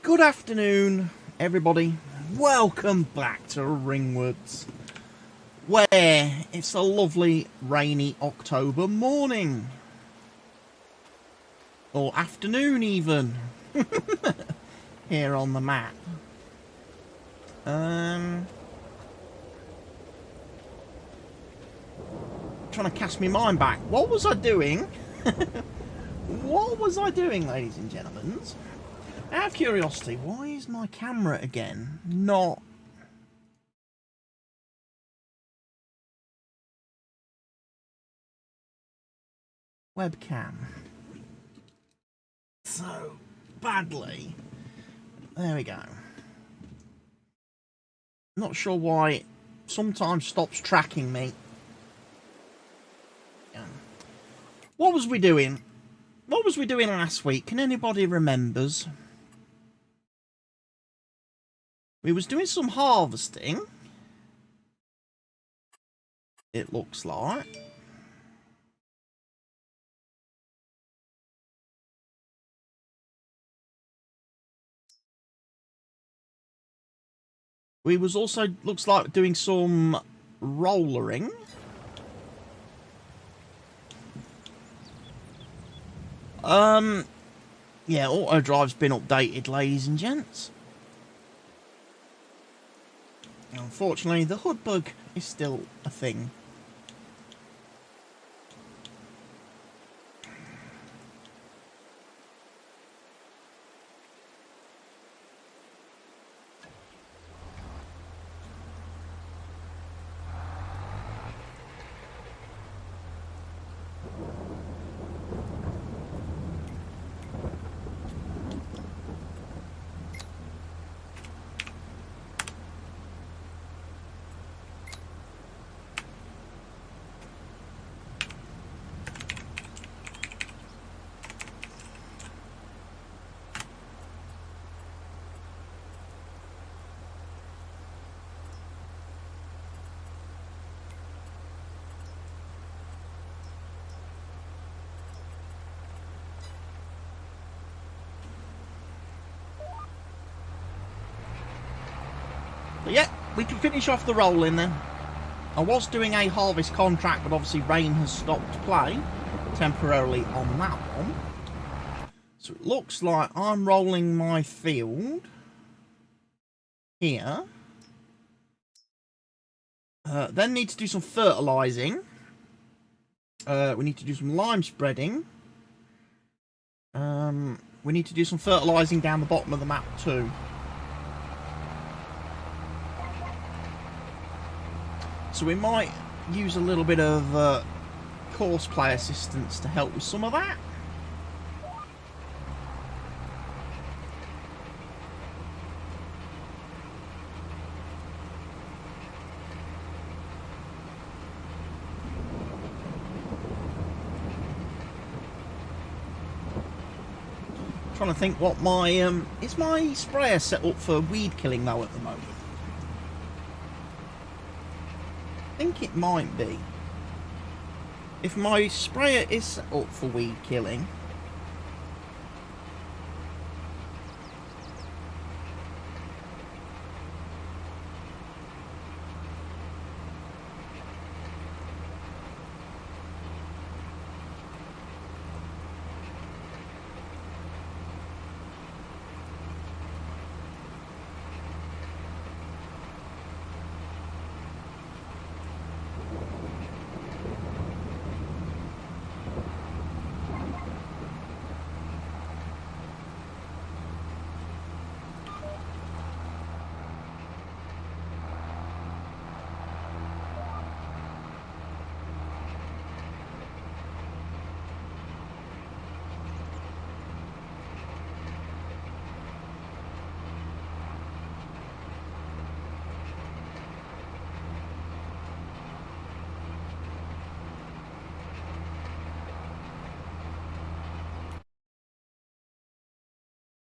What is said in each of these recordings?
Good afternoon, everybody. Welcome back to Ringwoods, where it's a lovely rainy October morning. Or afternoon, even. Here on the map. Trying to cast my mind back. What was I doing? What was I doing, ladies and gentlemen? Out of curiosity, why is my camera again not... webcam? So badly. There we go. Not sure why it sometimes stops tracking me. Yeah. What was we doing? What was we doing last week? Can anybody remembers? We was doing some harvesting. It looks like. We was also, looks like, doing some rollering. Yeah, auto drive's been updated, ladies and gents. Unfortunately, the hood bug is still a thing. But yeah, we can finish off the rolling then. I was doing a harvest contract, but obviously rain has stopped play temporarily on that one. So it looks like I'm rolling my field here. Then need to do some fertilising. We need to do some lime spreading. We need to do some fertilising down the bottom of the map too. So we might use a little bit of course play assistance to help with some of that. Trying to think what my is my sprayer set up for weed killing though at the moment. I think it might be. If my sprayer is set up for weed killing,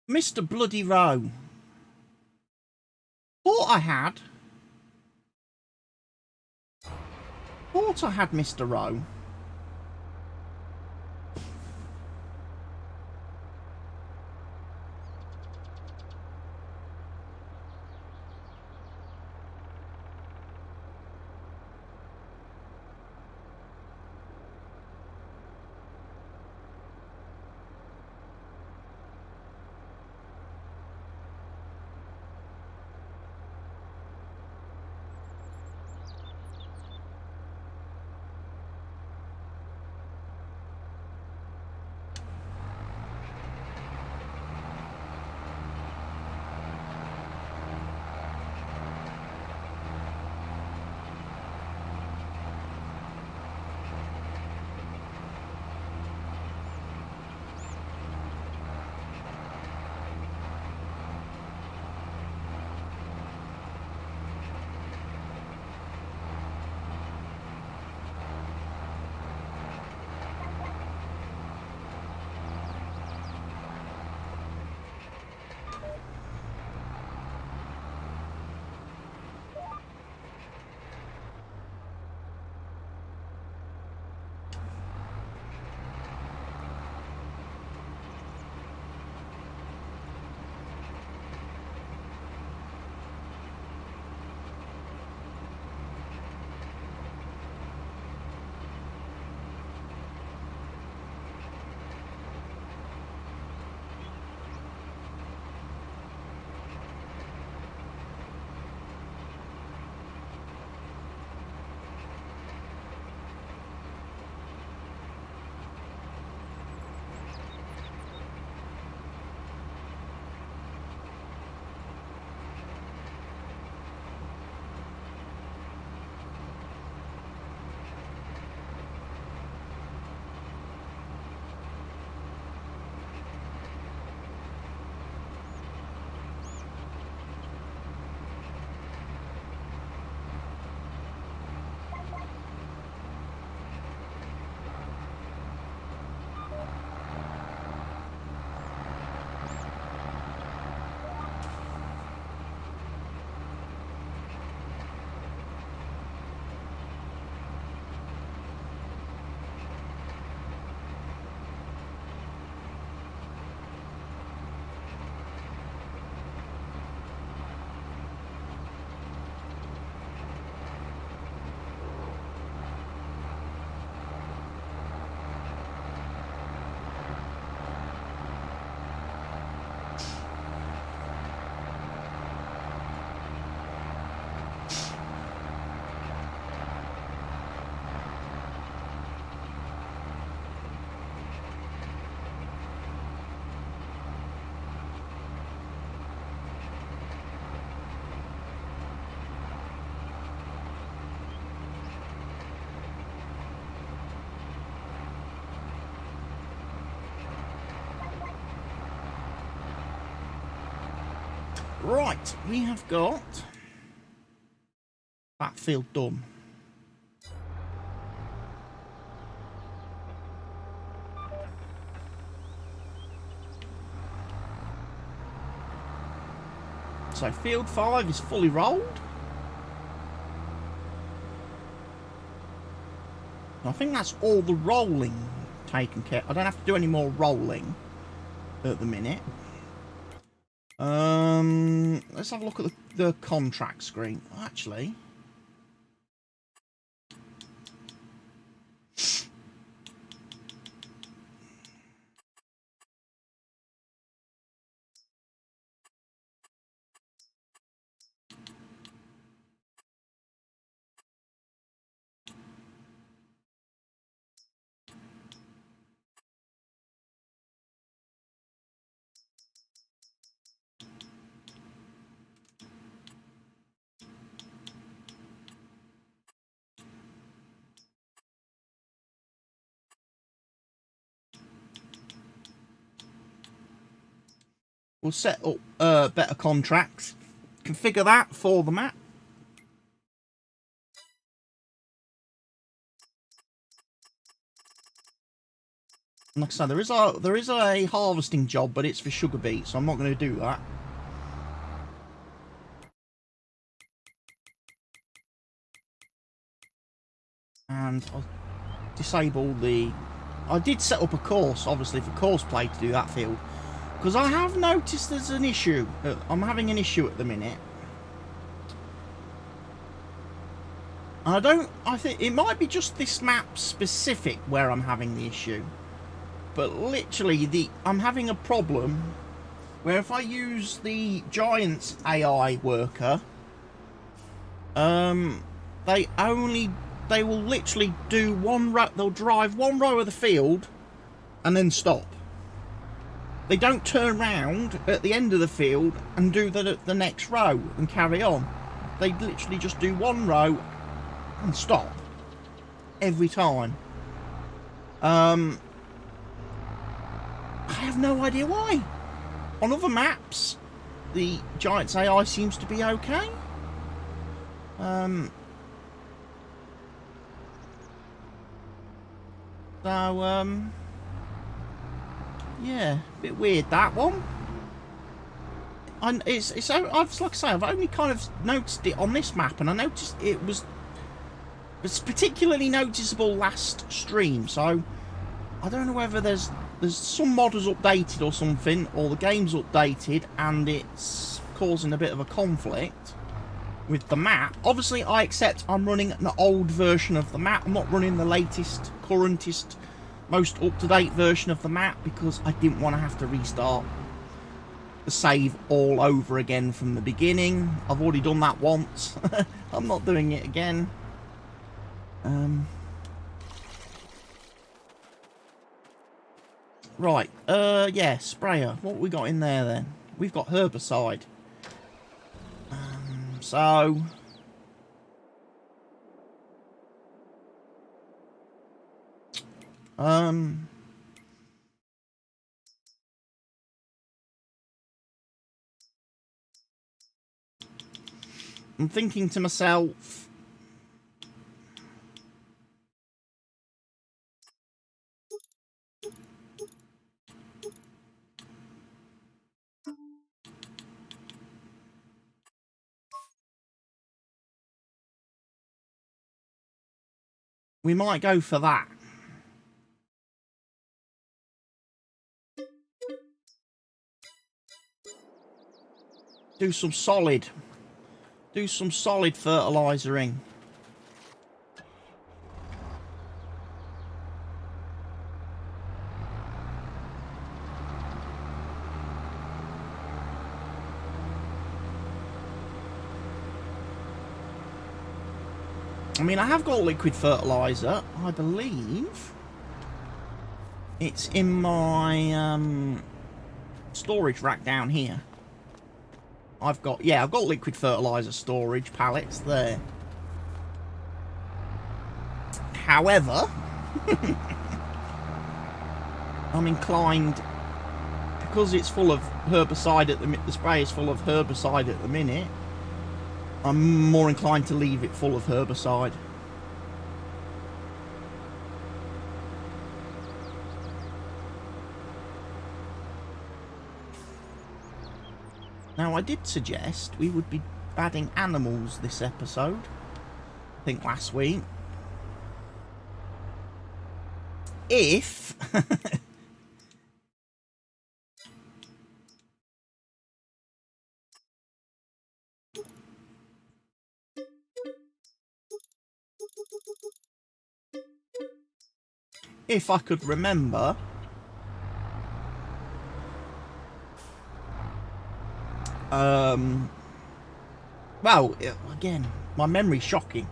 Mr. Bloody Rowe. Thought I had Mr. Rowe. Right, we have got that field done. So field 5 is fully rolled. I think that's all the rolling taken care. I don't have to do any more rolling at the minute. Let's have a look at the contract screen. Actually, we'll set up better contracts. Configure that for the map. And like I said, there is a harvesting job, but it's for sugar beet, so I'm not going to do that. And I'll disable the... I did set up a course, obviously, for course play to do that field. Because I have noticed there's an issue. I'm having an issue at the minute. I think it might be just this map specific where I'm having the issue. But literally, I'm having a problem where if I use the Giants AI worker, they will literally do one row. They'll drive one row of the field and then stop. They don't turn around at the end of the field and do the next row and carry on. They literally just do one row and stop every time. I have no idea why. On other maps, the Giants AI seems to be okay. Yeah, a bit weird that one. And like I say, I've only kind of noticed it on this map, and I noticed it was particularly noticeable last stream. So I don't know whether there's some modders updated or something, or the game's updated and it's causing a bit of a conflict with the map. Obviously, I accept I'm running an old version of the map. I'm not running the latest, currentest, most up-to-date version of the map because I didn't want to have to restart the save all over again from the beginning. I've already done that once. I'm not doing it again. Right, yeah, sprayer. What we got in there then? We've got herbicide. So I'm thinking to myself, we might go for that. Do some solid fertilisering. I mean, I have got liquid fertiliser. I believe it's in my storage rack down here. I've got liquid fertiliser storage pallets there. However, I'm inclined, because it's full of herbicide at the spray is full of herbicide at the minute, I'm more inclined to leave it full of herbicide. Now, I did suggest we would be adding animals this episode. I think last week. If... if I could remember... well, again, my memory's shocking.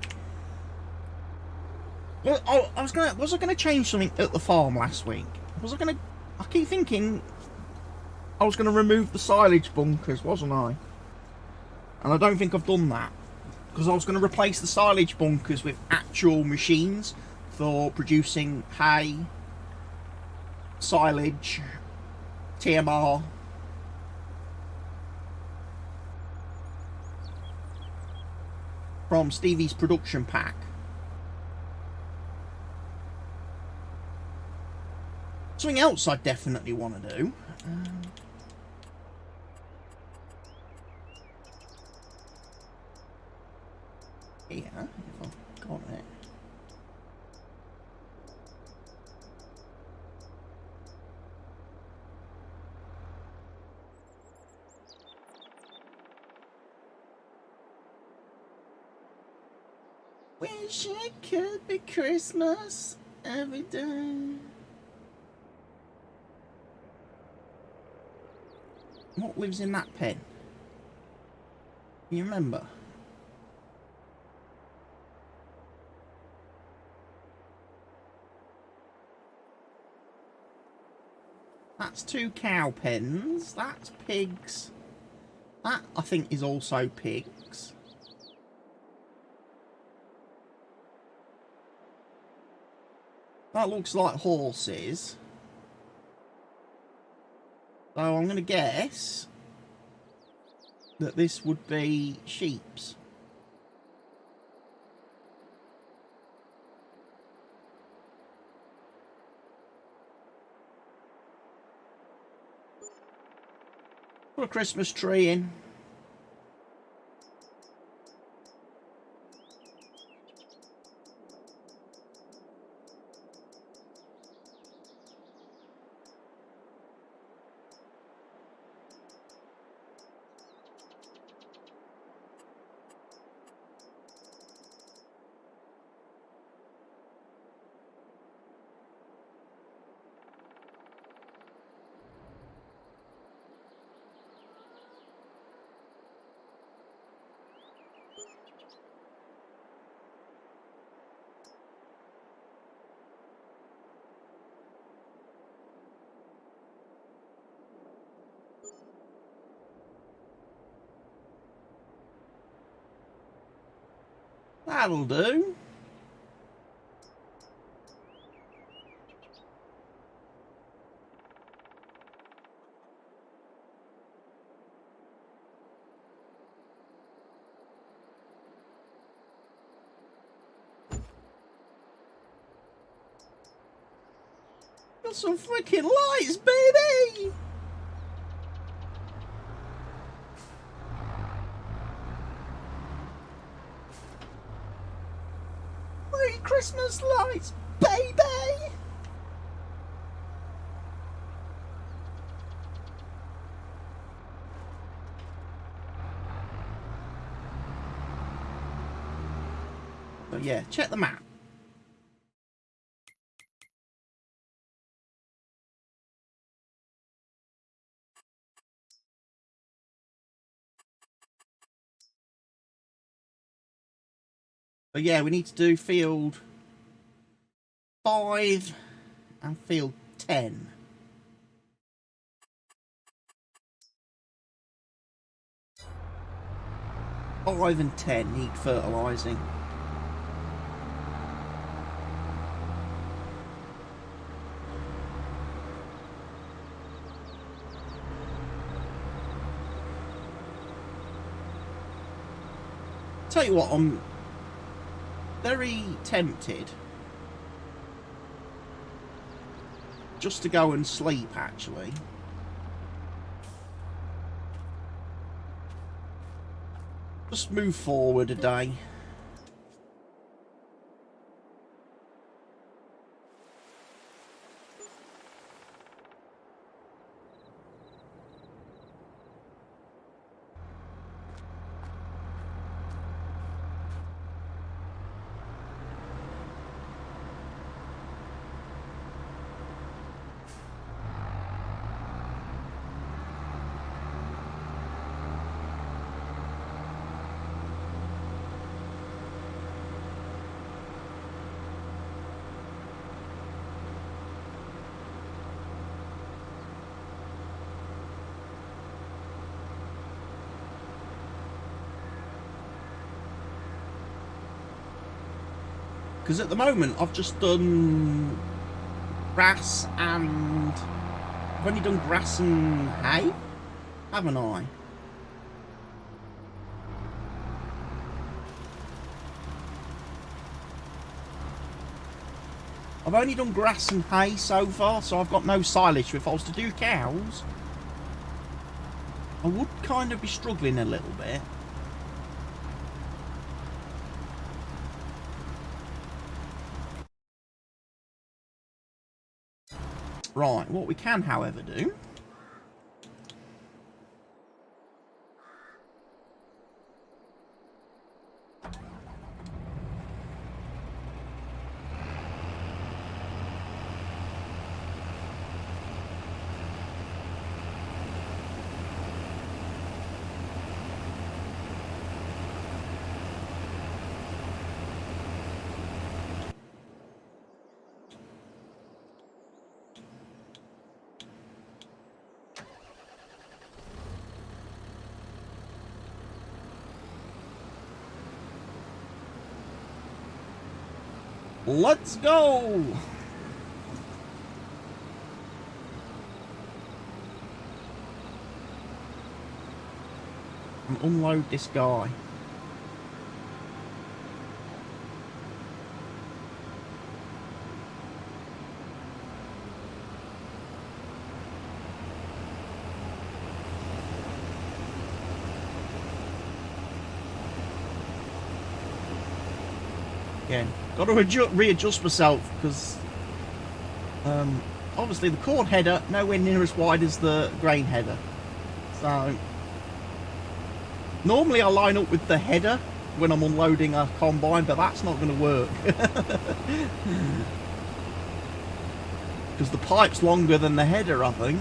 Well, was I gonna change something at the farm last week? I keep thinking I was gonna remove the silage bunkers, wasn't I? And I don't think I've done that, because I was gonna replace the silage bunkers with actual machines for producing hay, silage, TMR. From Stevie's production pack. Something else I definitely want to do. Here, if I've got it. Wish it could be Christmas every day. What lives in that pen? Can you remember? That's 2 cow pens. That's pigs. That, I think, is also pigs. That looks like horses. So I'm going to guess that this would be sheep's. Put a Christmas tree in. That'll do. Got some freaking lights, baby! Christmas lights, baby! So yeah, check the map. But yeah, we need to do field 5 and field 10. Five and 10 need fertilising. Tell you what, I'm very tempted just to go and sleep, actually. Just move forward a day. Because at the moment I've just done grass and... I've only done grass and hay, haven't I? I've only done grass and hay so far, so I've got no silage. If I was to do cows, I would kind of be struggling a little bit. Right, what we can, however, do... Let's go! And unload this guy. Again, got to readjust myself because obviously the corn header nowhere near as wide as the grain header. So normally I line up with the header when I'm unloading a combine, but that's not going to work because the pipe's longer than the header, I think.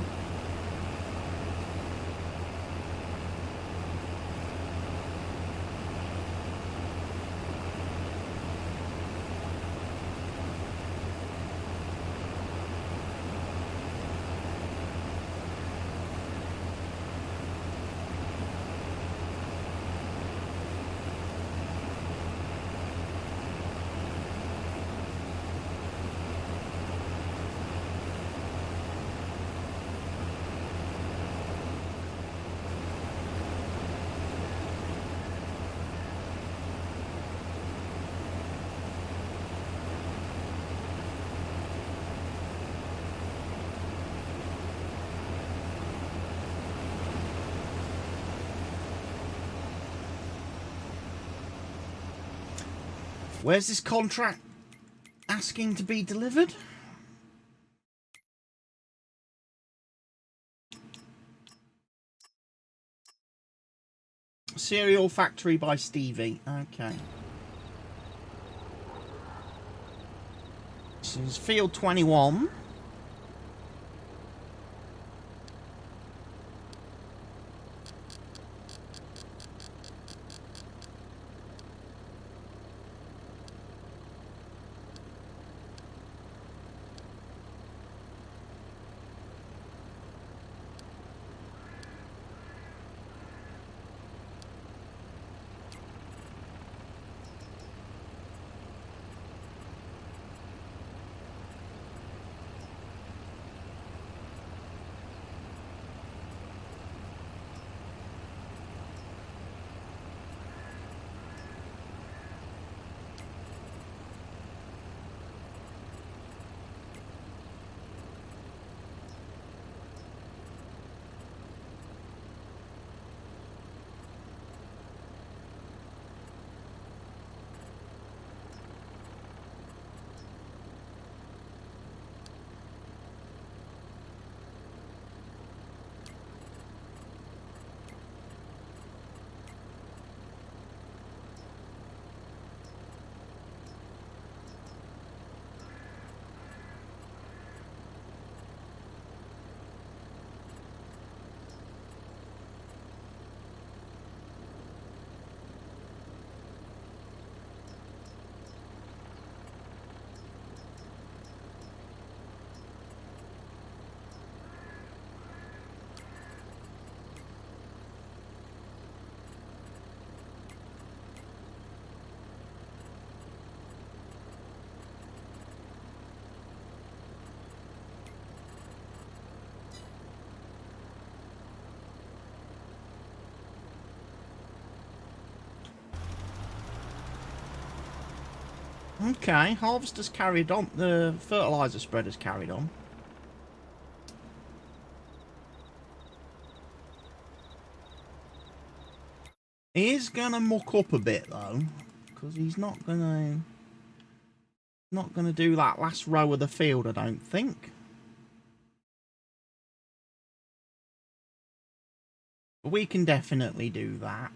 Where's this contract asking to be delivered? Cereal Factory by Stevie. Okay. This is field 21. Okay, harvester's carried on. The fertiliser spreader's carried on. He is gonna muck up a bit though, because he's not gonna do that last row of the field, I don't think. But we can definitely do that.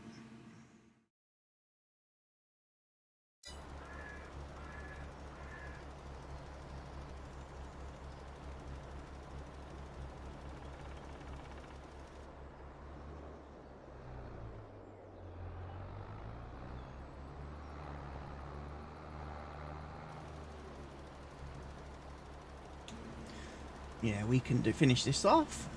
Yeah, we can finish this off.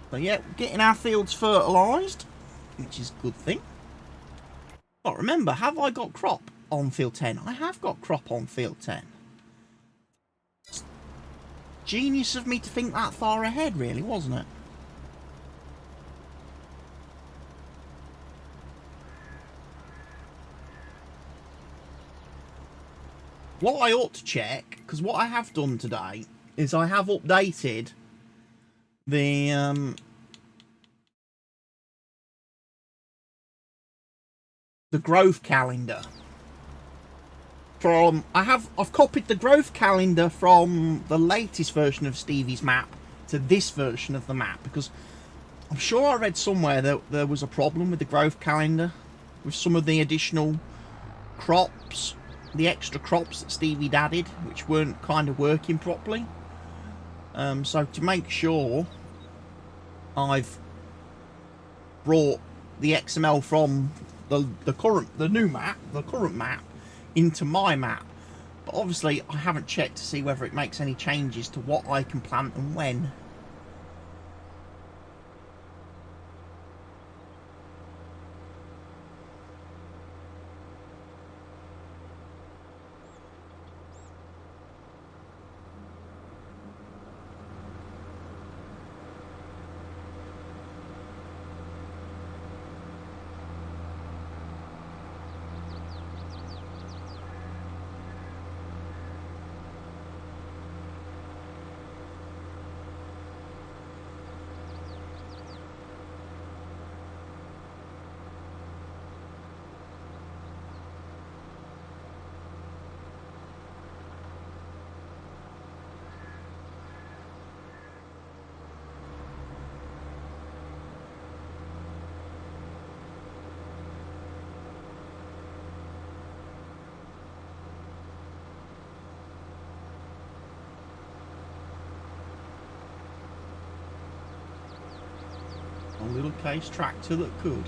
So yeah, getting our fields fertilised, which is a good thing. But remember, have I got crop on field 10? I have got crop on field 10. It's genius of me to think that far ahead, really, wasn't it? What I ought to check, because what I have done today is I have updated the growth calendar from I've copied the growth calendar from the latest version of Stevie's map to this version of the map, because I'm sure I read somewhere that there was a problem with the growth calendar with some of the additional crops, the extra crops that Stevie'd added, which weren't kind of working properly. So to make sure, I've brought the XML from the current map into my map. But obviously I haven't checked to see whether it makes any changes to what I can plant and when. A little case tractor that could.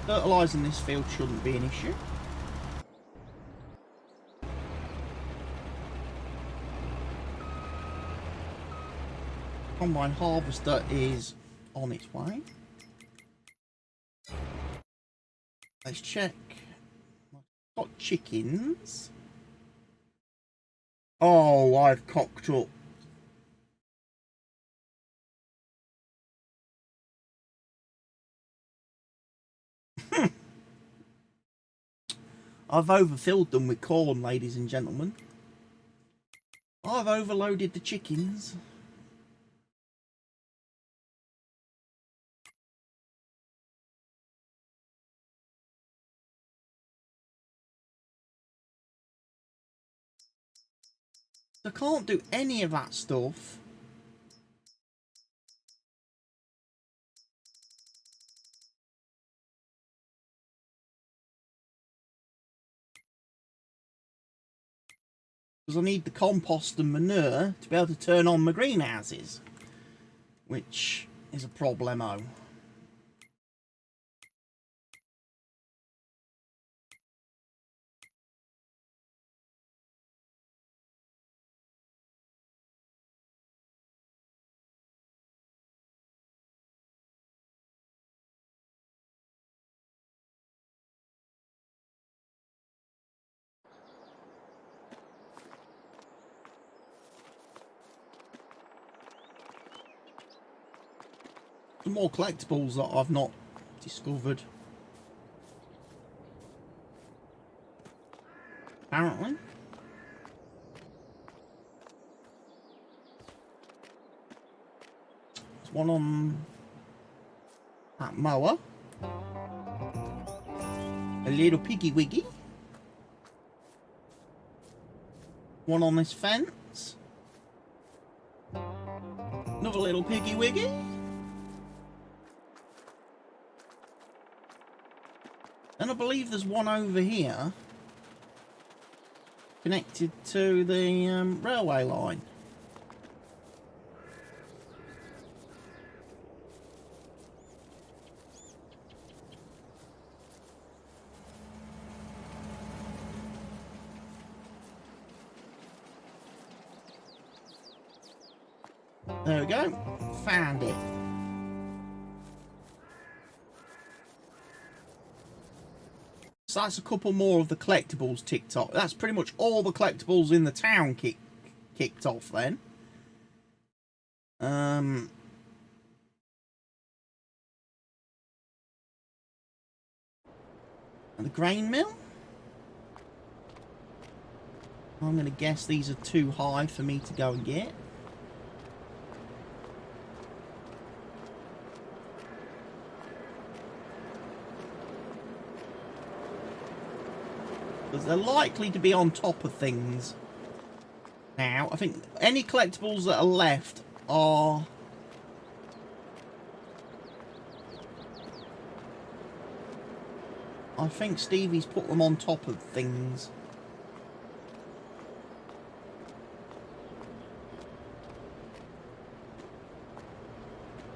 Fertilising this field shouldn't be an issue. Combine harvester is on its way. Let's check. Got chickens. Oh, I've cocked up. I've overfilled them with corn, ladies and gentlemen. I've overloaded the chickens. I can't do any of that stuff. Because I need the compost and manure to be able to turn on my greenhouses, which is a problemo. Some more collectibles that I've not discovered. Apparently. There's one on that mower. A little piggy wiggy. One on this fence. Another little piggy wiggy. And I believe there's one over here connected to the railway line. There we go. Found it. So that's a couple more of the collectibles ticked off. That's pretty much all the collectibles in the town kicked off then. And the grain mill. I'm going to guess these are too high for me to go and get. Because they're likely to be on top of things. Now, I think any collectibles that are left are... I think Stevie's put them on top of things.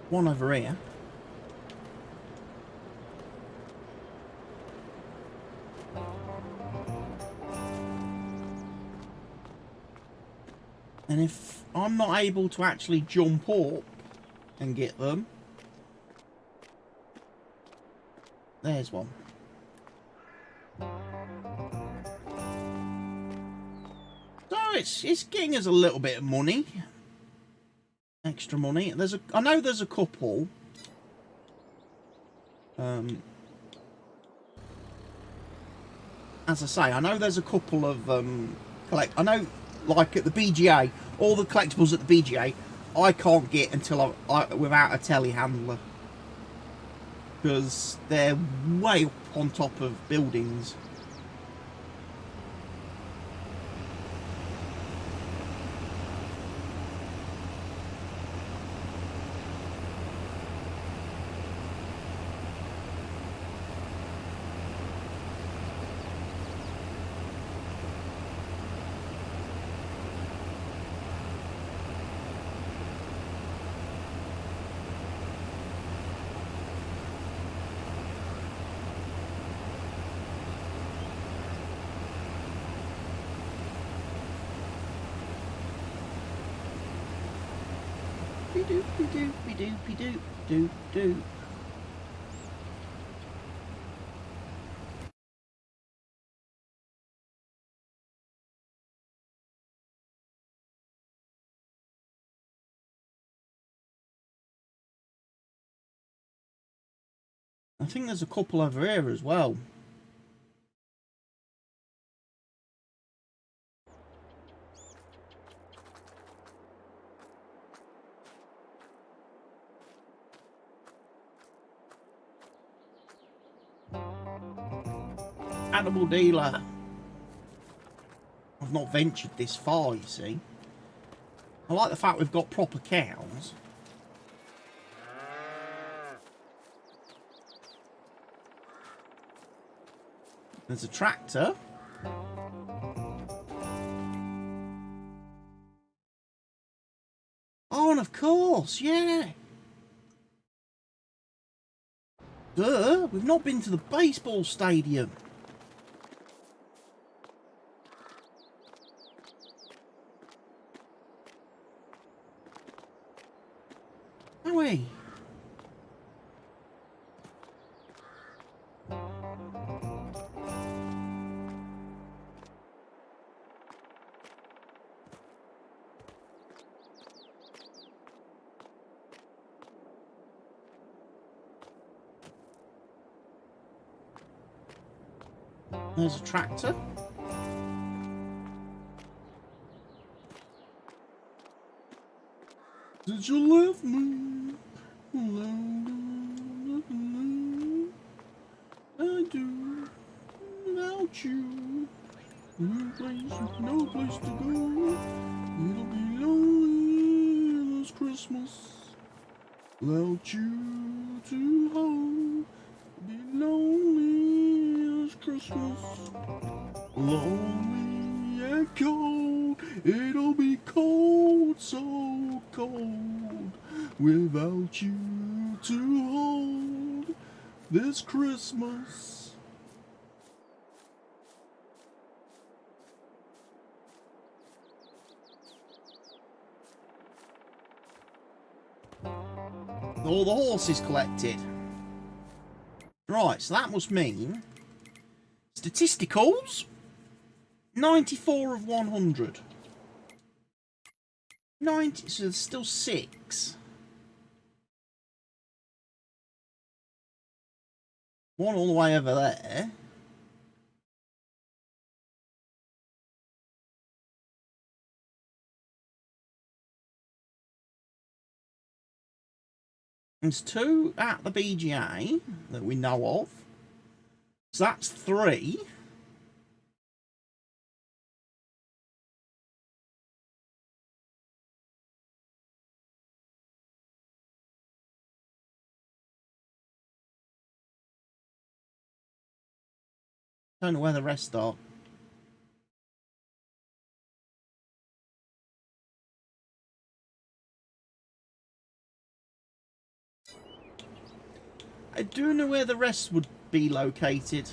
One over here. And if I'm not able to actually jump up and get them, there's one. So it's getting us a little bit of money, extra money. I know there's a couple. As I say, I know there's a couple of I know. Like at the BGA, all the collectibles at the BGA, I can't get until without a telehandler. Because they're way up on top of buildings. Do. I think there's a couple over here as well. Animal dealer. I've not ventured this far, you see. I like the fact we've got proper cows. There's a tractor. Oh, and of course, yeah. Duh, we've not been to the baseball stadium. Are we? There's a tractor. Did you love me? I do. Without you. No place to go. It'll be lonely this Christmas. Without you to hold. It'll be lonely this Christmas. Lonely and cold. It'll be cold, so cold. Without you to hold this Christmas. All the horses collected. Right, so that must mean statisticals 94 of 100. 90, so there's still 6. One all the way over there. There's 2 at the BGA that we know of. So that's 3. Don't know where the rest are. I do know where the rest would be located.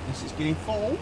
This is getting full.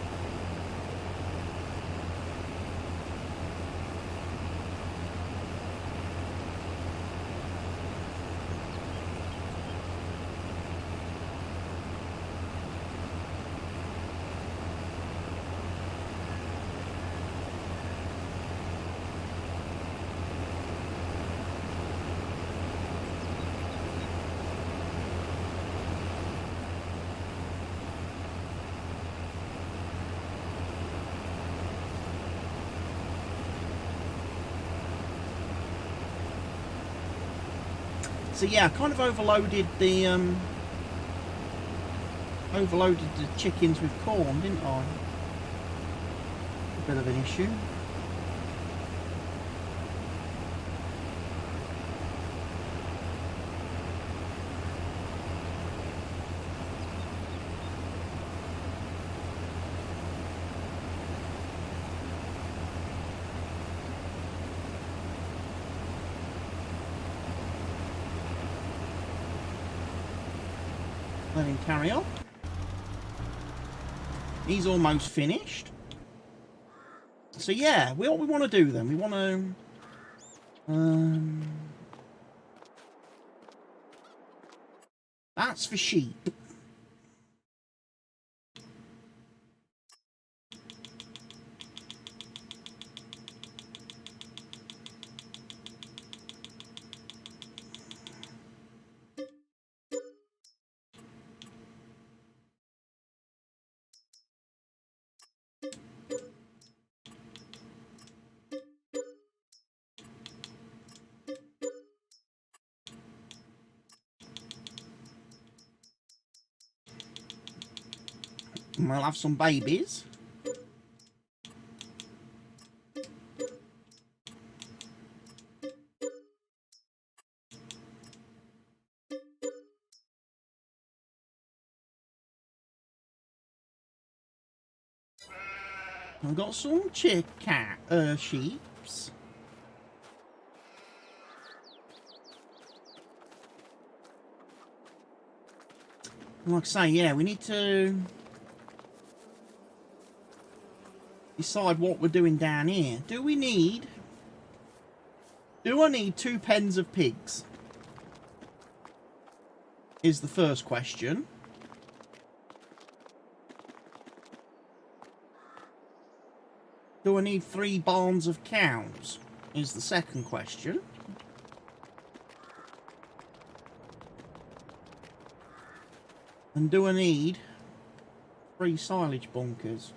So yeah, I kind of overloaded the chickens with corn, didn't I? A bit of an issue. Let him carry on. He's almost finished. So yeah, what we want to do then? We want to... that's for sheep. And we'll have some babies. I've got some sheeps. Like I say, yeah, we need to decide what we're doing down here. Do I need 2 pens of pigs? Is the first question. Do I need 3 barns of cows? Is the second question. And do I need 3 silage bunkers?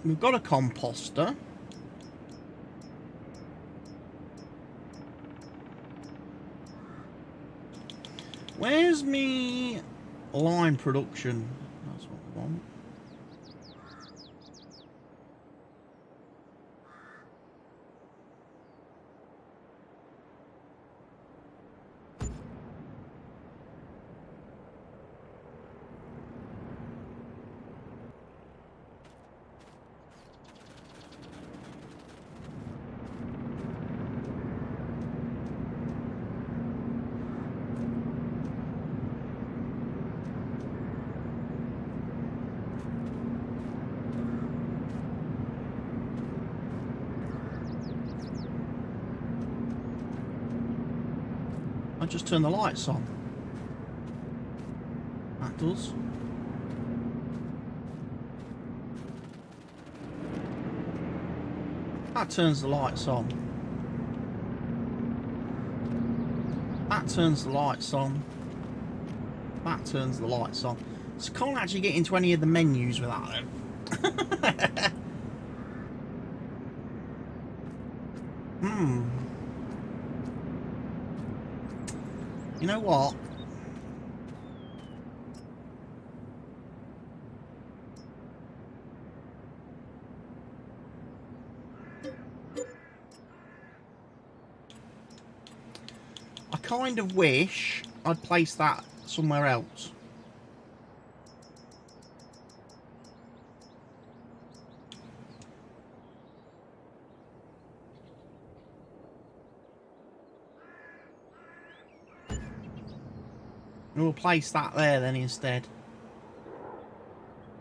We've got a composter. Where's me lime production? That's what we want. I just turn the lights on. That does. That turns the lights on. That turns the lights on. That turns the lights on. So can't actually get into any of the menus with that then. You know what? I kind of wish I'd placed that somewhere else. We'll place that there then instead.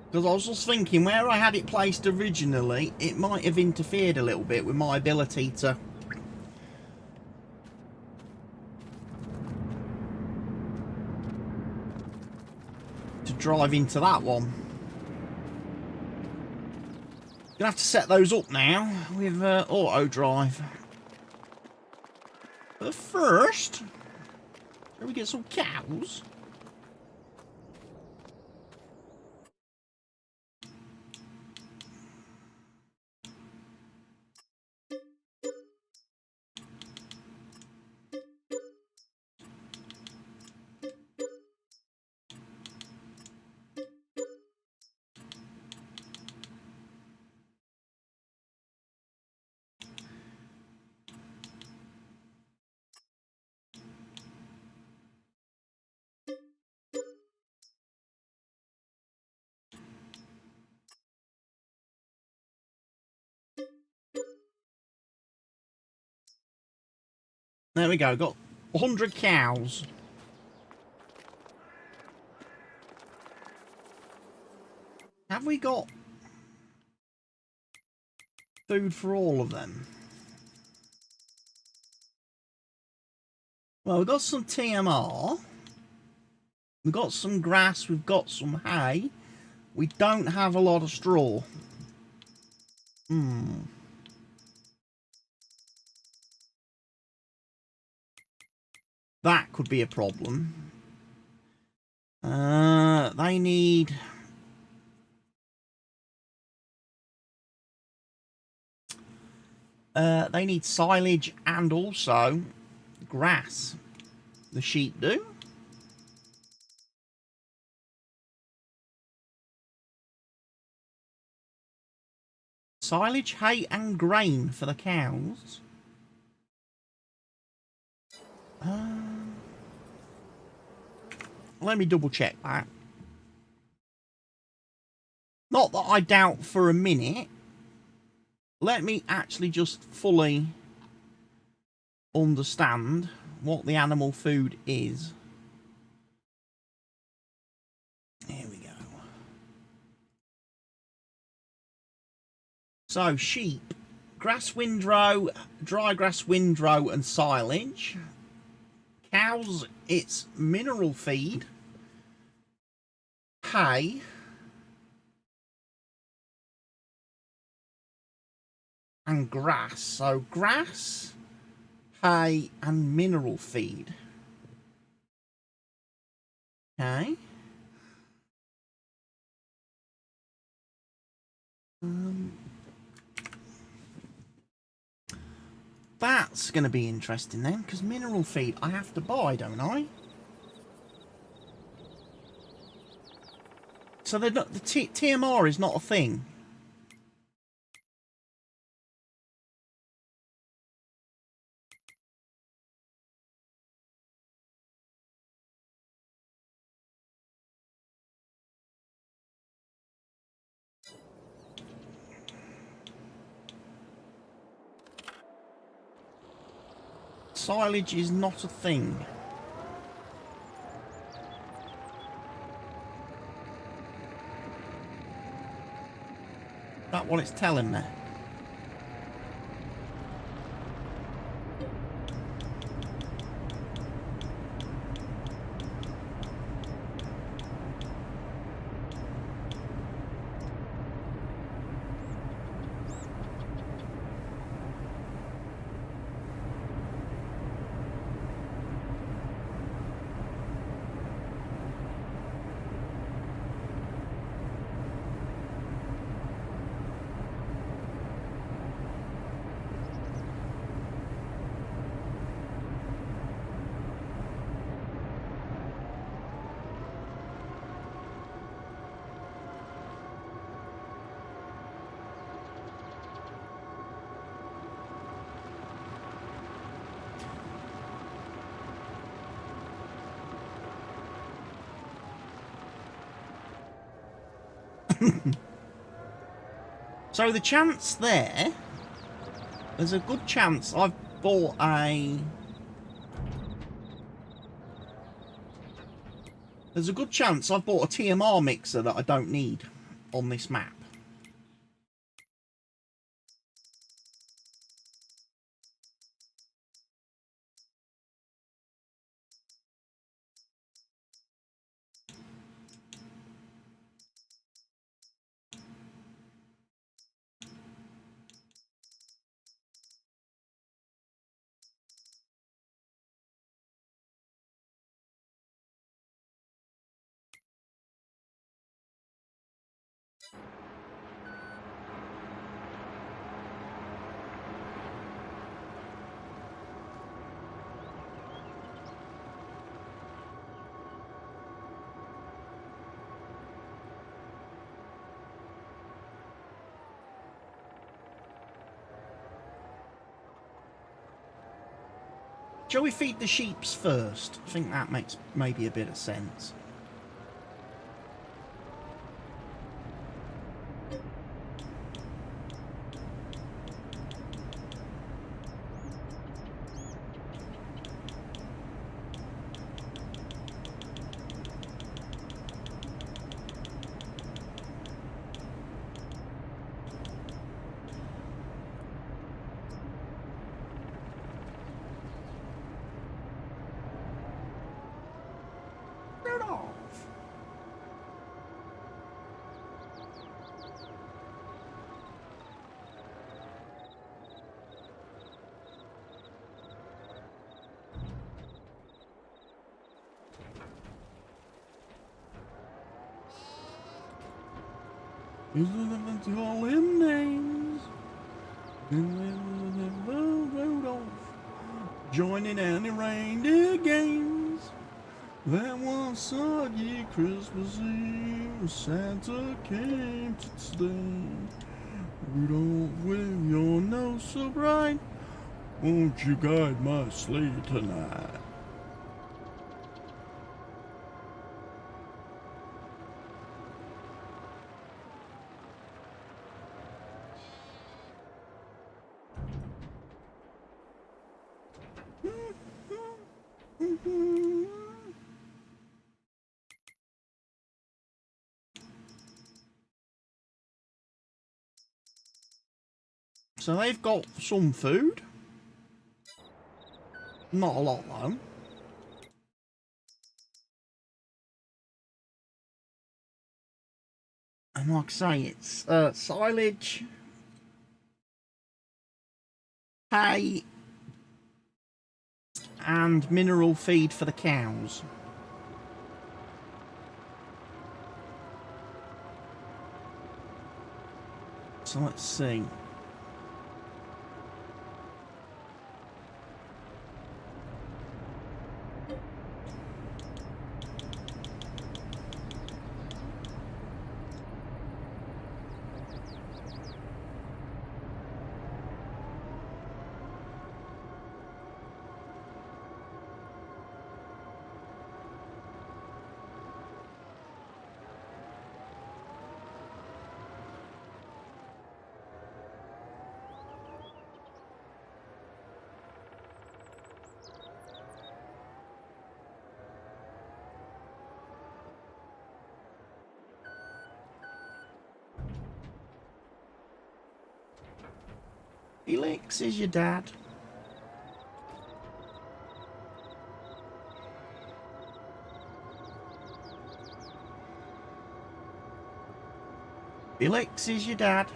Because I was just thinking, where I had it placed originally, it might have interfered a little bit with my ability to drive into that one. Gonna have to set those up now with auto drive. But first, Shall we get some cows? There we go, got 100 cows. Have we got food for all of them? Well, we've got some TMR. We've got some grass, we've got some hay. We don't have a lot of straw. That could be a problem. They need... they need silage and also grass. The sheep do. Silage, hay and grain for the cows. Let me double check that. Not that I doubt for a minute. Let me actually just fully understand what the animal food is. Here we go. So, sheep. Grass windrow, dry grass windrow and silage. Cows, it's mineral feed, hay, and grass. So grass, hay, and mineral feed. Okay. That's going to be interesting then, because mineral feed I have to buy, don't I? So they're not, the TMR is not a thing. Silage is not a thing. Is that what it's telling me? So the chance there's a good chance I've bought There's a good chance I've bought a TMR mixer that I don't need on this map. Shall we feed the sheeps first? I think that makes maybe a bit of sense. All him names, and rode off, joining any reindeer games. That one soggy Christmas Eve, Santa came to stay. Rudolph, with your nose so bright, won't you guide my sleigh tonight? So they've got some food. Not a lot though. And like I say, it's silage, hay, and mineral feed for the cows. So let's see. Felix is your dad. Felix is your dad.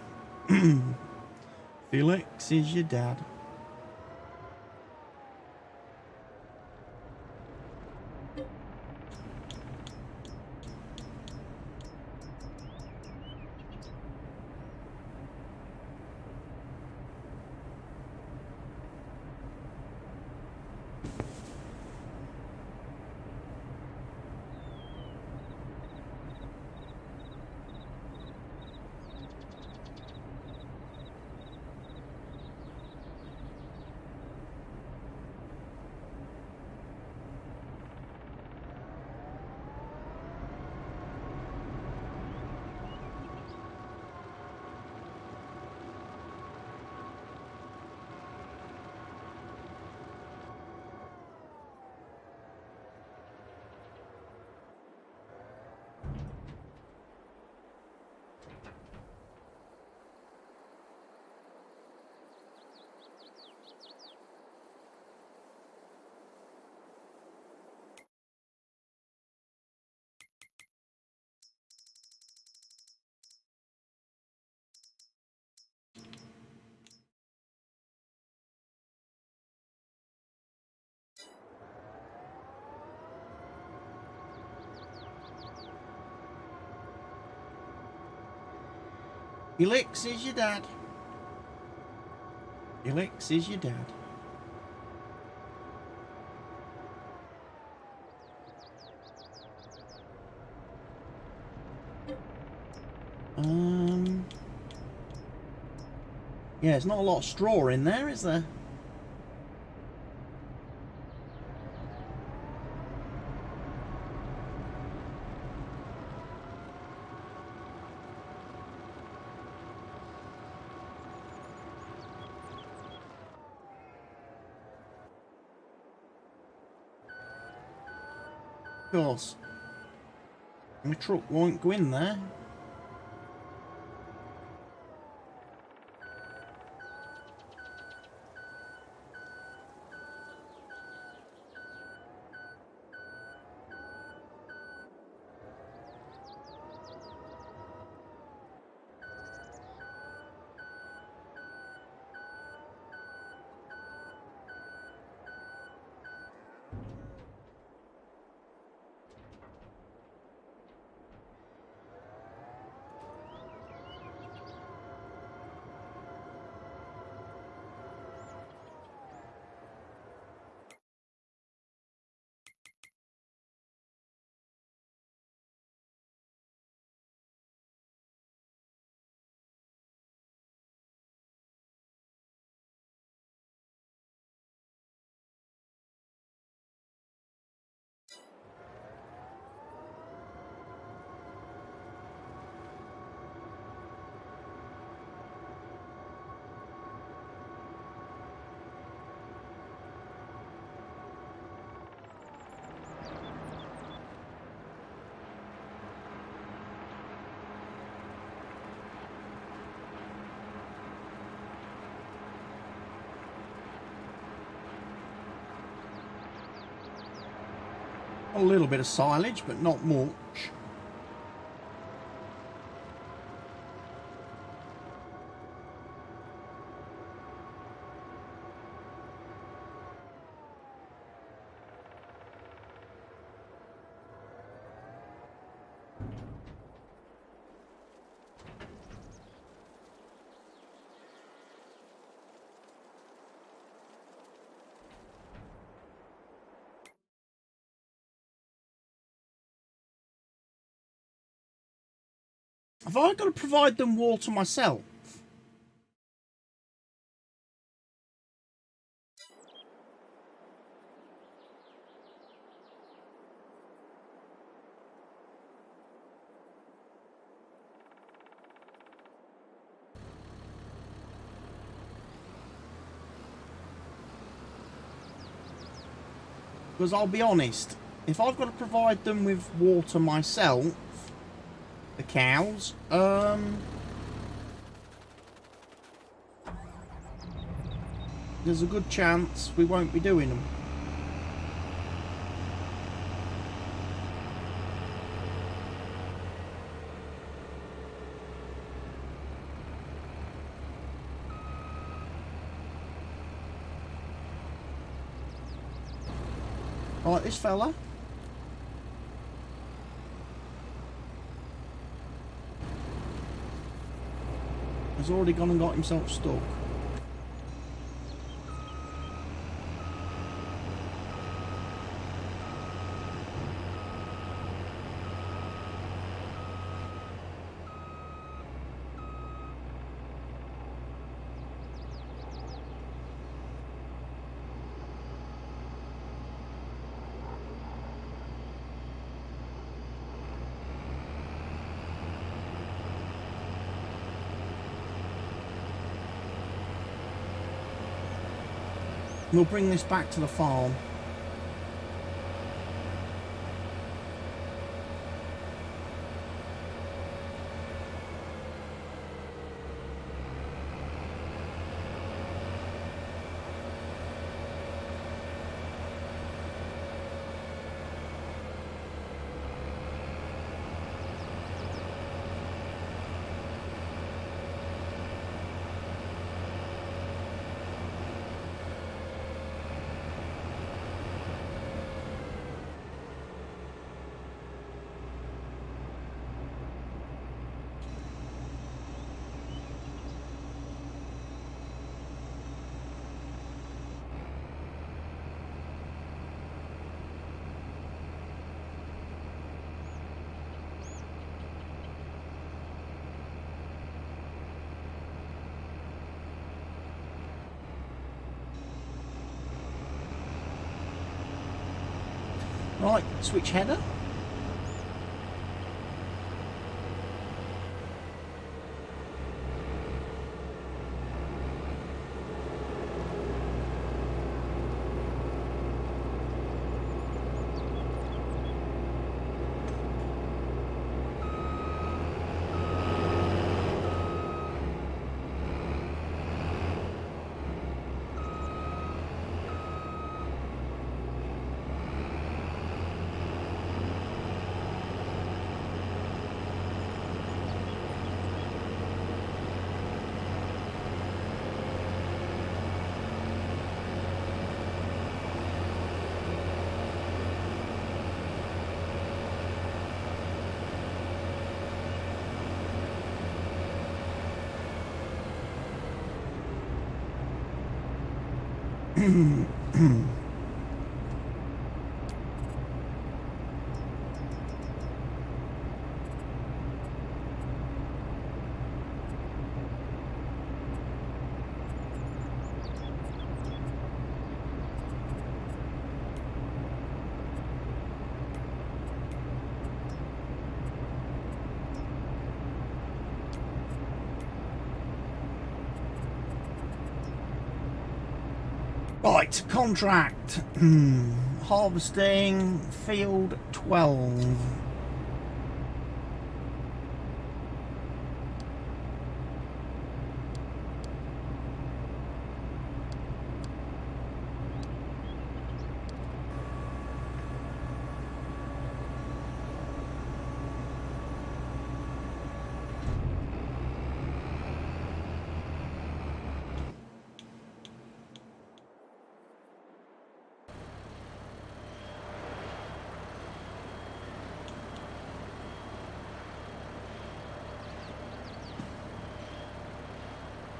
Felix is your dad. Felix is your dad. Felix is your dad. Yeah, there's not a lot of straw in there, is there? course. My truck won't go in there. A little bit of silage, but not much. Have I got to provide them water myself? Because I'll be honest, if I've got to provide them with water myself, the cows, there's a good chance we won't be doing them. Right, this fella. Has already gone and got himself stuck. We'll bring this back to the farm. Right, switch header. Right, contract. Harvesting, field 12.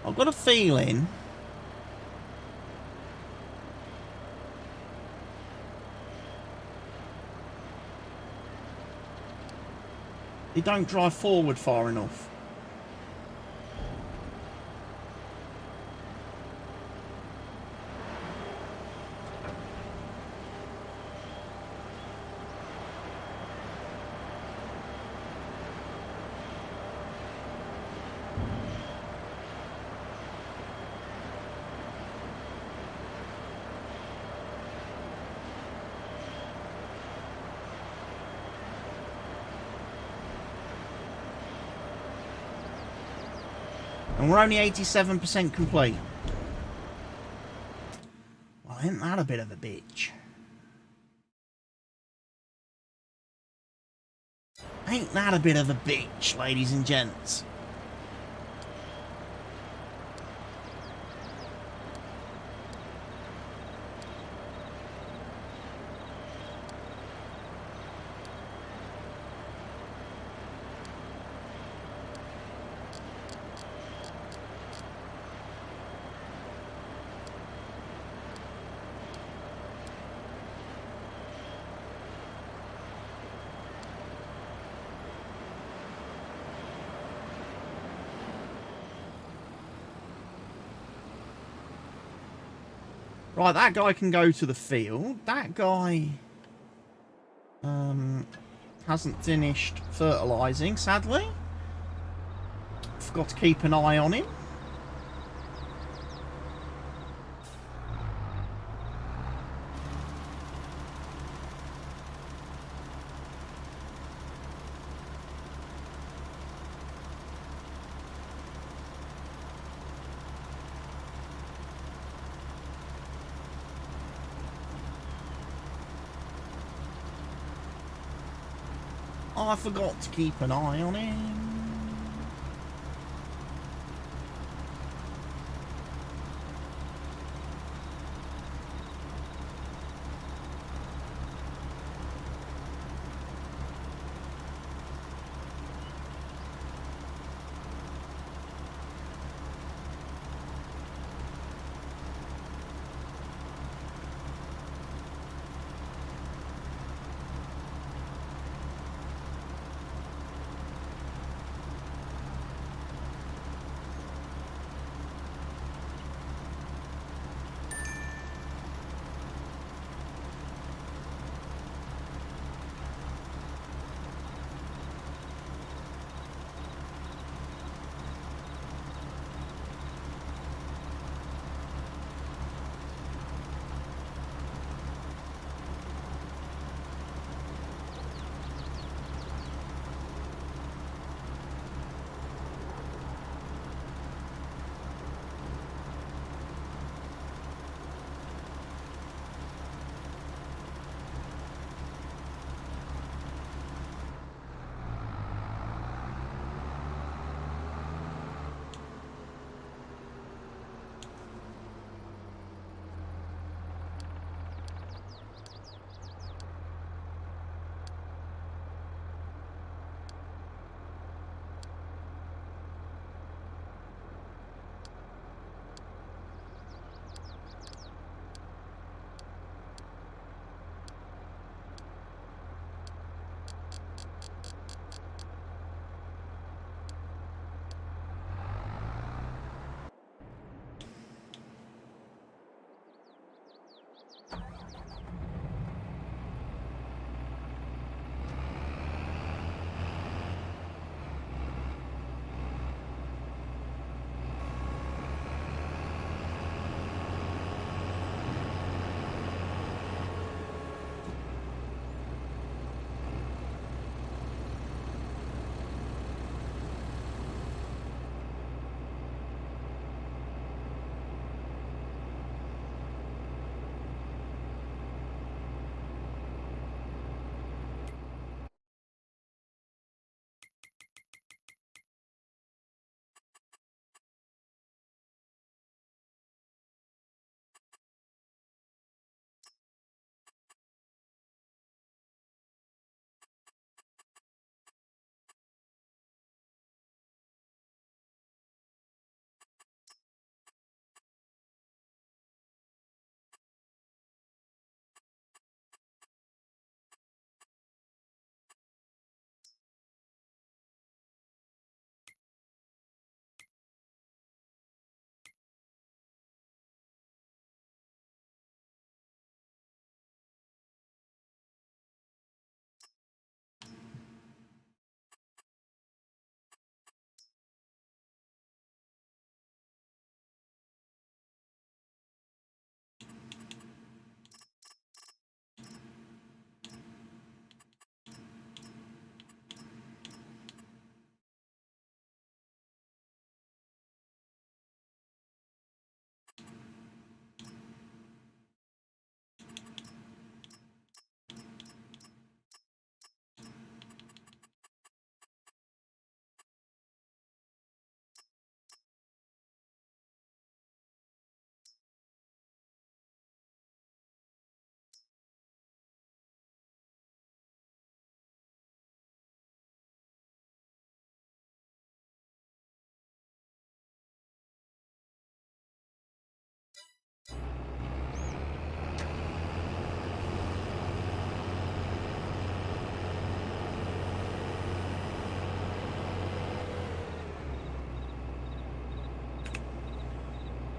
I've got a feeling they don't drive forward far enough. And we're only 87% complete. Well, ain't that a bit of a bitch? Ain't that a bit of a bitch, ladies and gents? Right, that guy can go to the field. That guy hasn't finished fertilising, sadly. Forgot to keep an eye on him. I forgot to keep an eye on him.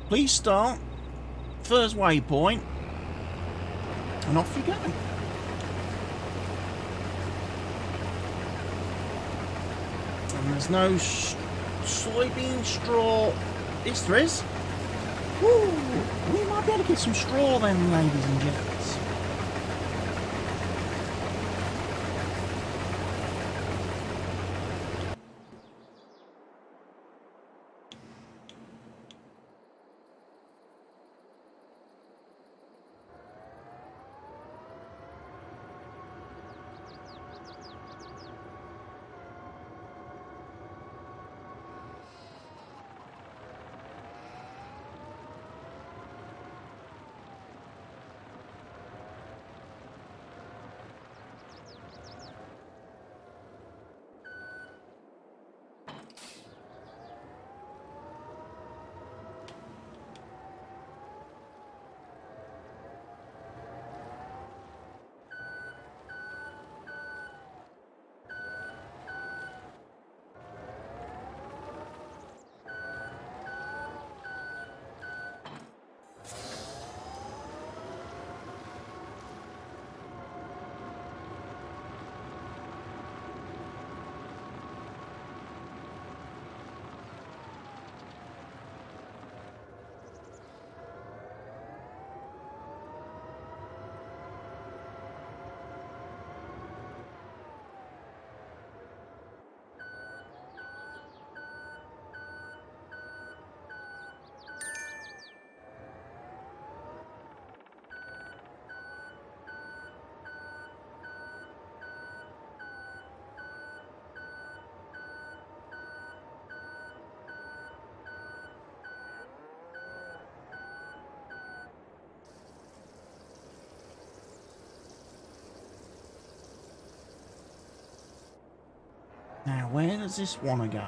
Please start. First waypoint. And off you go. And there's no soybean straw. Yes, there is. Woo! We might be able to get some straw then, ladies and gents. Now, where does this want to go?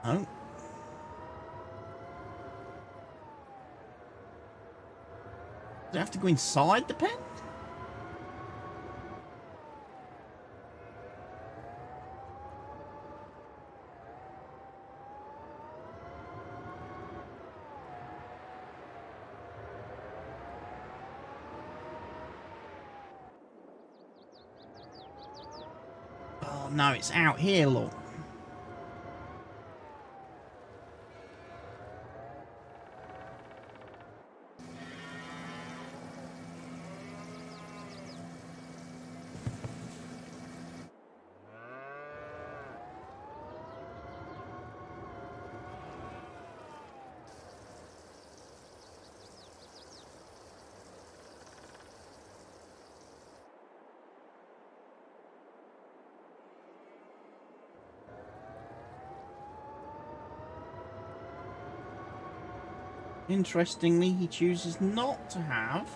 Oh. Does it have to go inside the pen? Oh no, it's out here, look. Interestingly, he chooses not to have.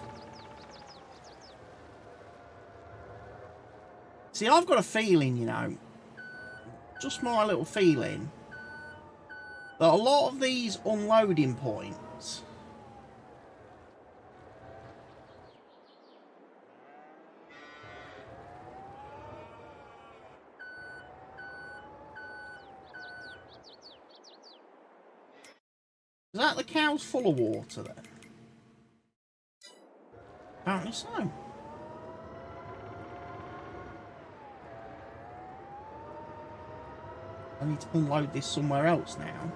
See, I've got a feeling, you know, just my little feeling, that a lot of these unloading points is that the cow's full of water then? Apparently so. I need to unload this somewhere else now.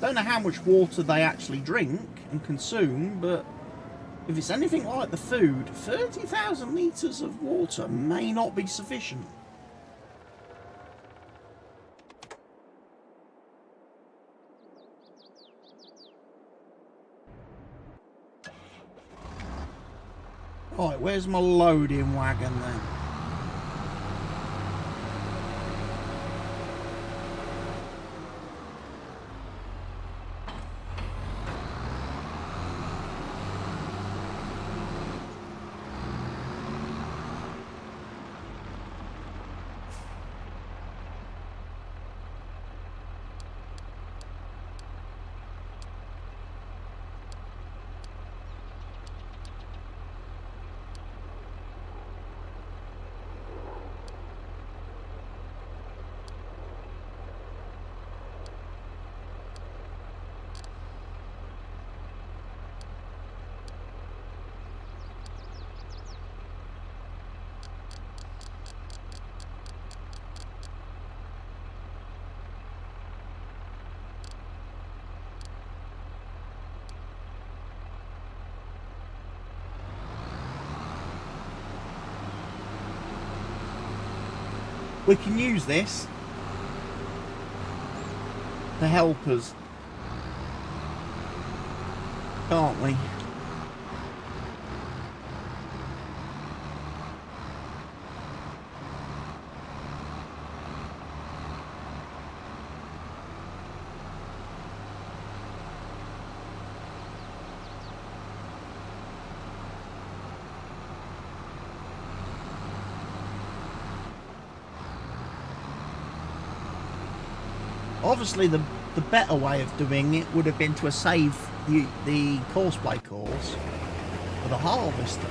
Don't know how much water they actually drink and consume, but if it's anything like the food, 30,000 litres of water may not be sufficient. Right, where's my loading wagon then? we can use this to help us, can't we? Obviously, the better way of doing it would have been to save the courseplay course for the harvester.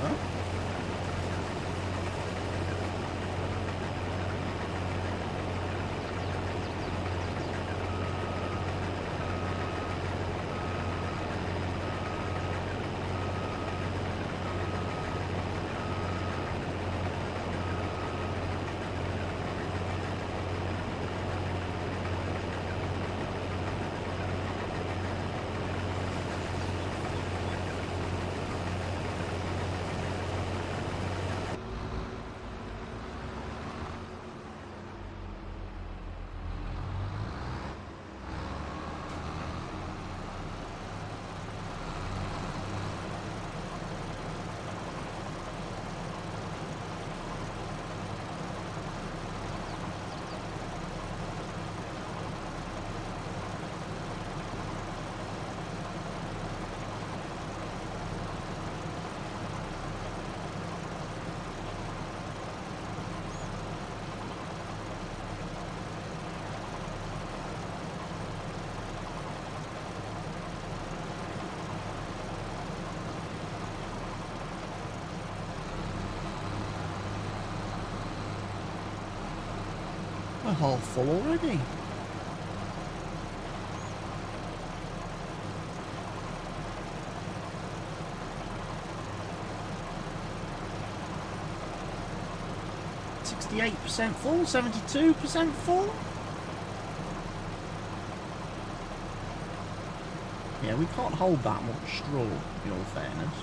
We're half full already. %68 full, 72% full. Yeah, we can't hold that much straw, in all fairness.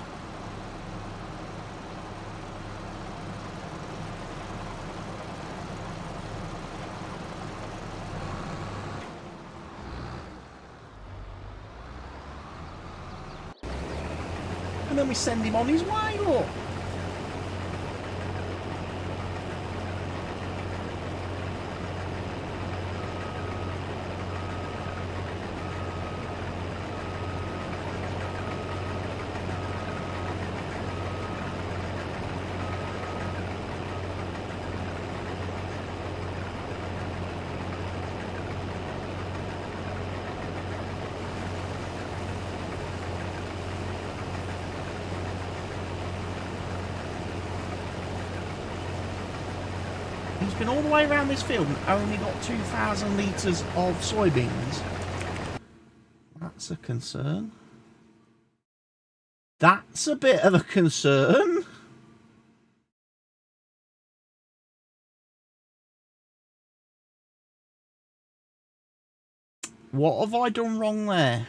And then we send him on his way, look. He's been all the way around this field and only got 2,000 litres of soybeans. That's a concern. That's a bit of a concern. What have I done wrong there?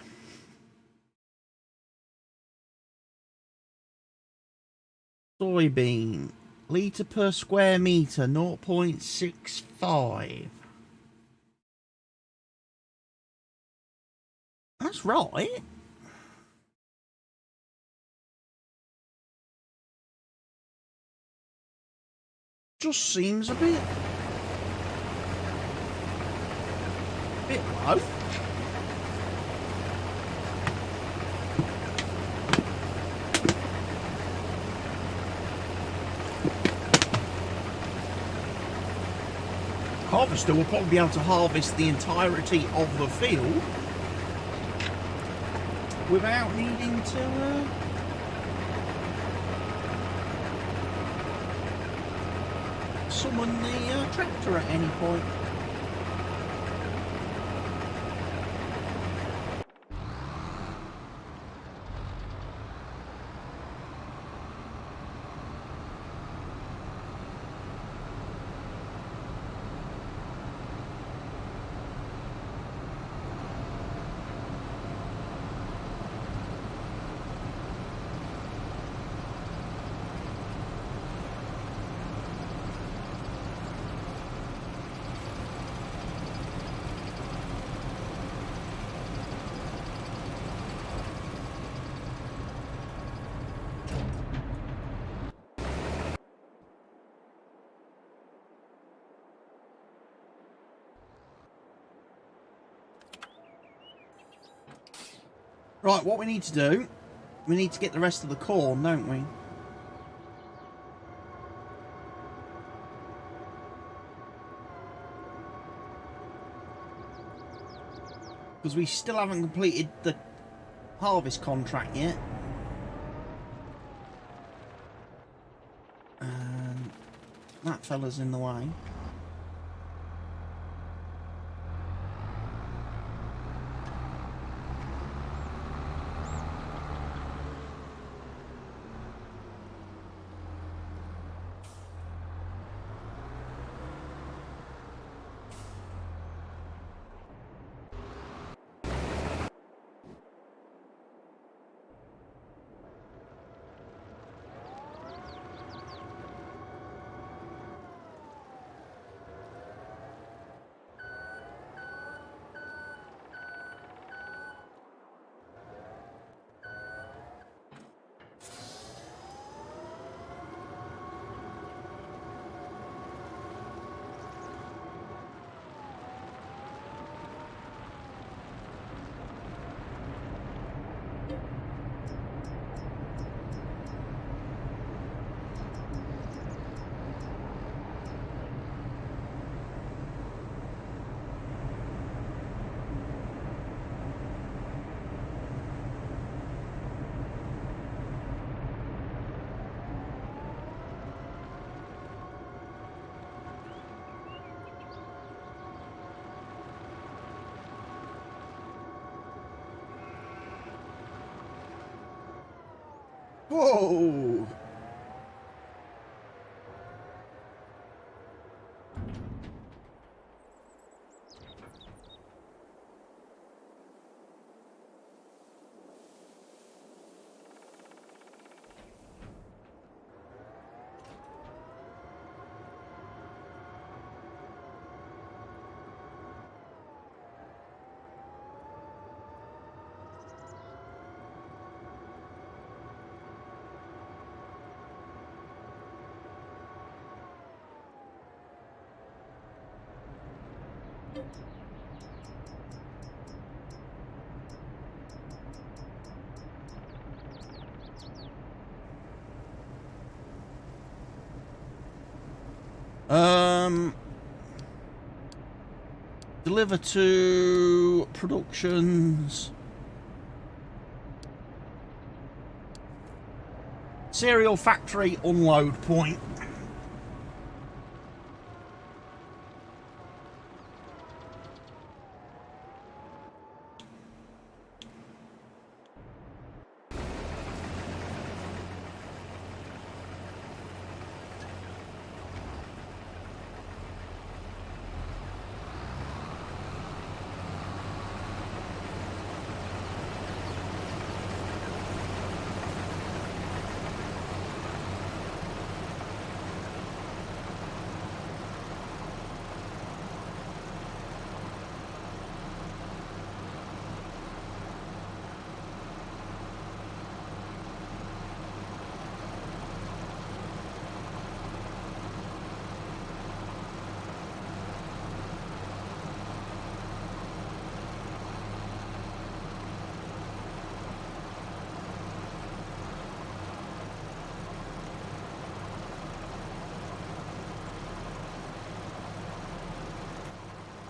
Soybean. Litre per square metre, 0.65. That's right. Just seems a bit low. Harvester will probably be able to harvest the entirety of the field without needing to summon the tractor at any point. Right, what we need to do, we need to get the rest of the corn, don't we? Because we still haven't completed the harvest contract yet. And that fella's in the way. Whoa! Deliver to productions. Cereal factory unload point.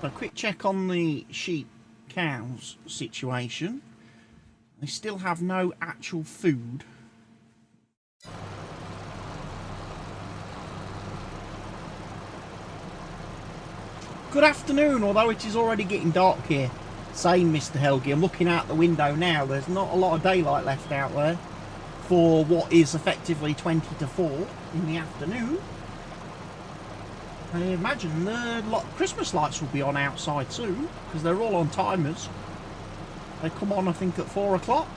A quick check on the sheep cows situation. They still have no actual food. Good afternoon, although it is already getting dark here. Same, Mr. Helgi. I'm looking out the window now. There's not a lot of daylight left out there for what is effectively 20 to 4 in the afternoon. I imagine the Christmas lights will be on outside soon, because they're all on timers. They come on, I think, at 4 o'clock.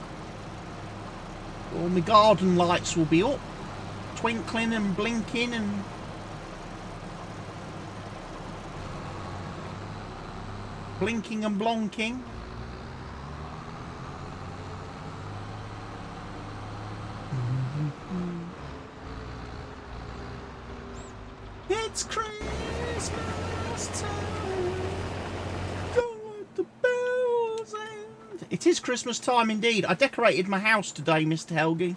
All the garden lights will be up, twinkling and blinking and... blinking and blonking. It's Christmas time. Don't let the bells end. It it is Christmas time indeed. I decorated my house today, Mr. Helgi.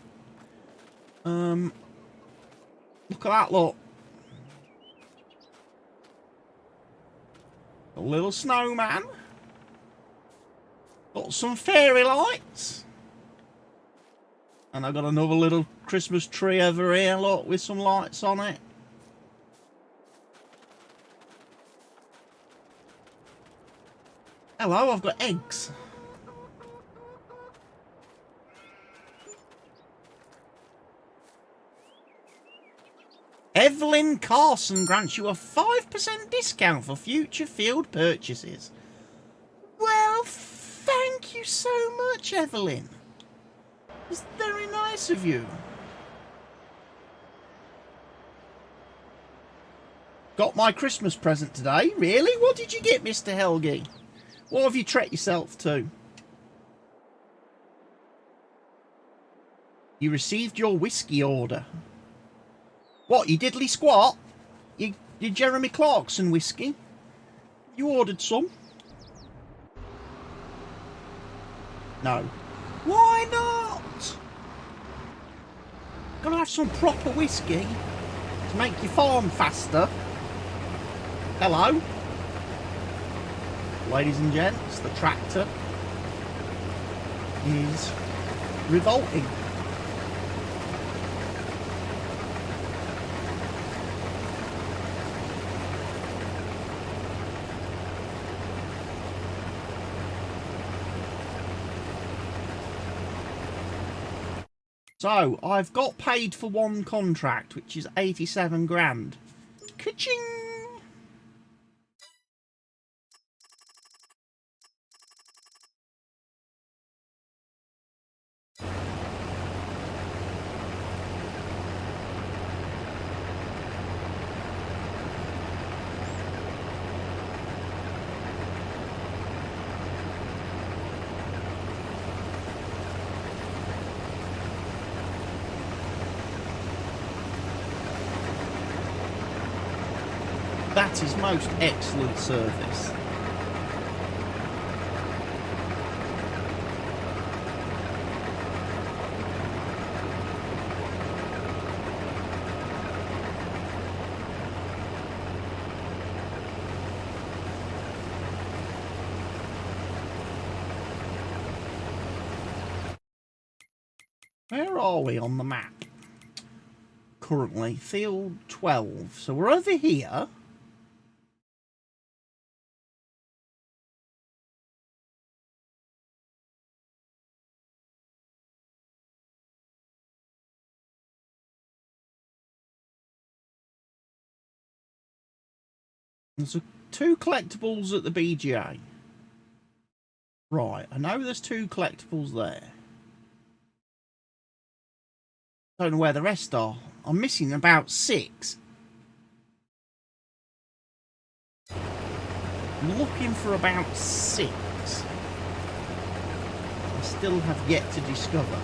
Look at that, look. A little snowman. Got some fairy lights. And I've got another little Christmas tree over here, look, with some lights on it. Hello, I've got eggs. Evelyn Carson grants you a 5% discount for future field purchases. Well, thank you so much, Evelyn. It's very nice of you. Got my Christmas present today. Really? What did you get, Mr. Helgi? What have you treated yourself to? You received your whiskey order. What, you diddly squat? You Jeremy Clarkson whiskey? You ordered some? No. Why not? Gotta have some proper whiskey to make your farm faster. Hello? Ladies and gents, the tractor is revolting. So, I've got paid for one contract, which is 87 grand. Ka-ching! That is most excellent service. Where are we on the map? Currently, field 12. So we're over here. There's two collectibles at the BGA. Right, I know there's two collectibles there. Don't know where the rest are. I'm missing about 6. I'm looking for about 6. I still have yet to discover.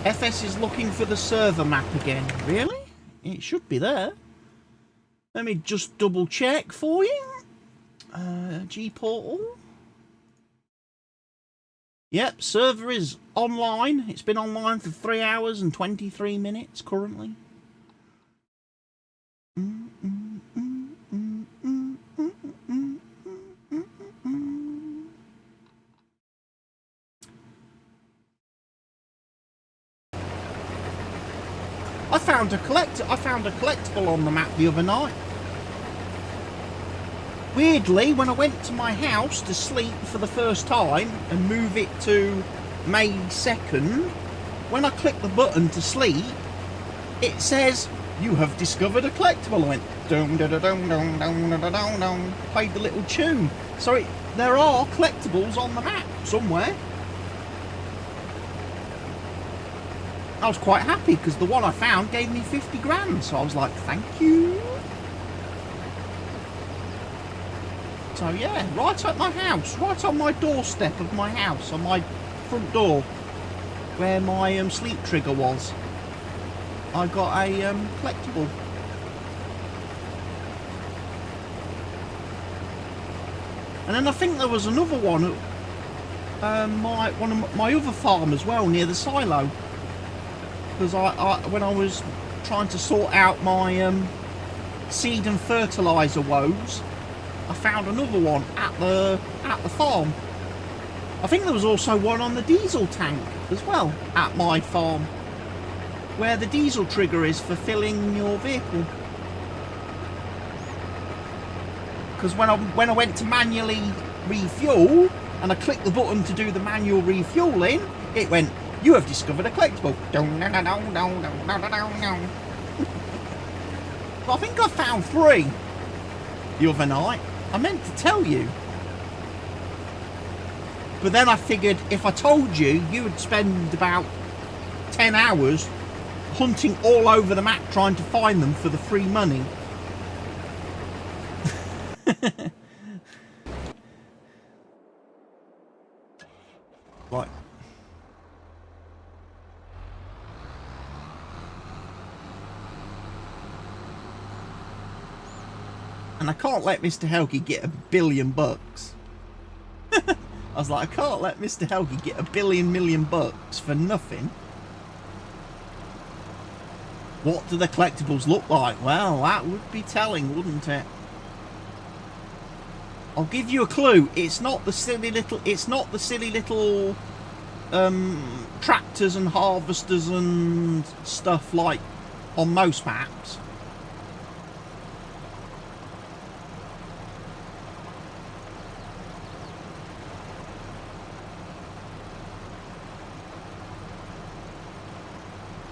FS is looking for the server map again. Really? It should be there. Let me just double check for you. G-Portal. Yep, server is online. It's been online for 3 hours and 23 minutes currently. I found a collectible on the map the other night. Weirdly, when I went to my house to sleep for the first time and move it to May 2nd, when I click the button to sleep, it says, "You have discovered a collectible." I went, dum da da dum dum dum da da dum dum, played the little tune. So there are collectibles on the map somewhere. I was quite happy because the one I found gave me 50 grand, so I was like, thank you. So yeah, right at my house, right on my doorstep of my house, on my front door. where my sleep trigger was. I got a collectible. And then I think there was another one at one of my other farm as well, near the silo. Because when I was trying to sort out my seed and fertiliser woes, I found another one at the farm. I think there was also one on the diesel tank as well at my farm, where the diesel trigger is for filling your vehicle. Because when I went to manually refuel and I clicked the button to do the manual refueling, it went, "You have discovered a collectible." But I think I found 3 the other night. I meant to tell you. But then I figured if I told you, you would spend about 10 hours hunting all over the map trying to find them for the free money. Right. And I can't let Mr. Helgi get $1 billion bucks. I was like, I can't let Mr. Helgi get $1 million bucks for nothing. What do the collectibles look like? Well, that would be telling, wouldn't it? I'll give you a clue. It's not the silly little tractors and harvesters and stuff like on most maps.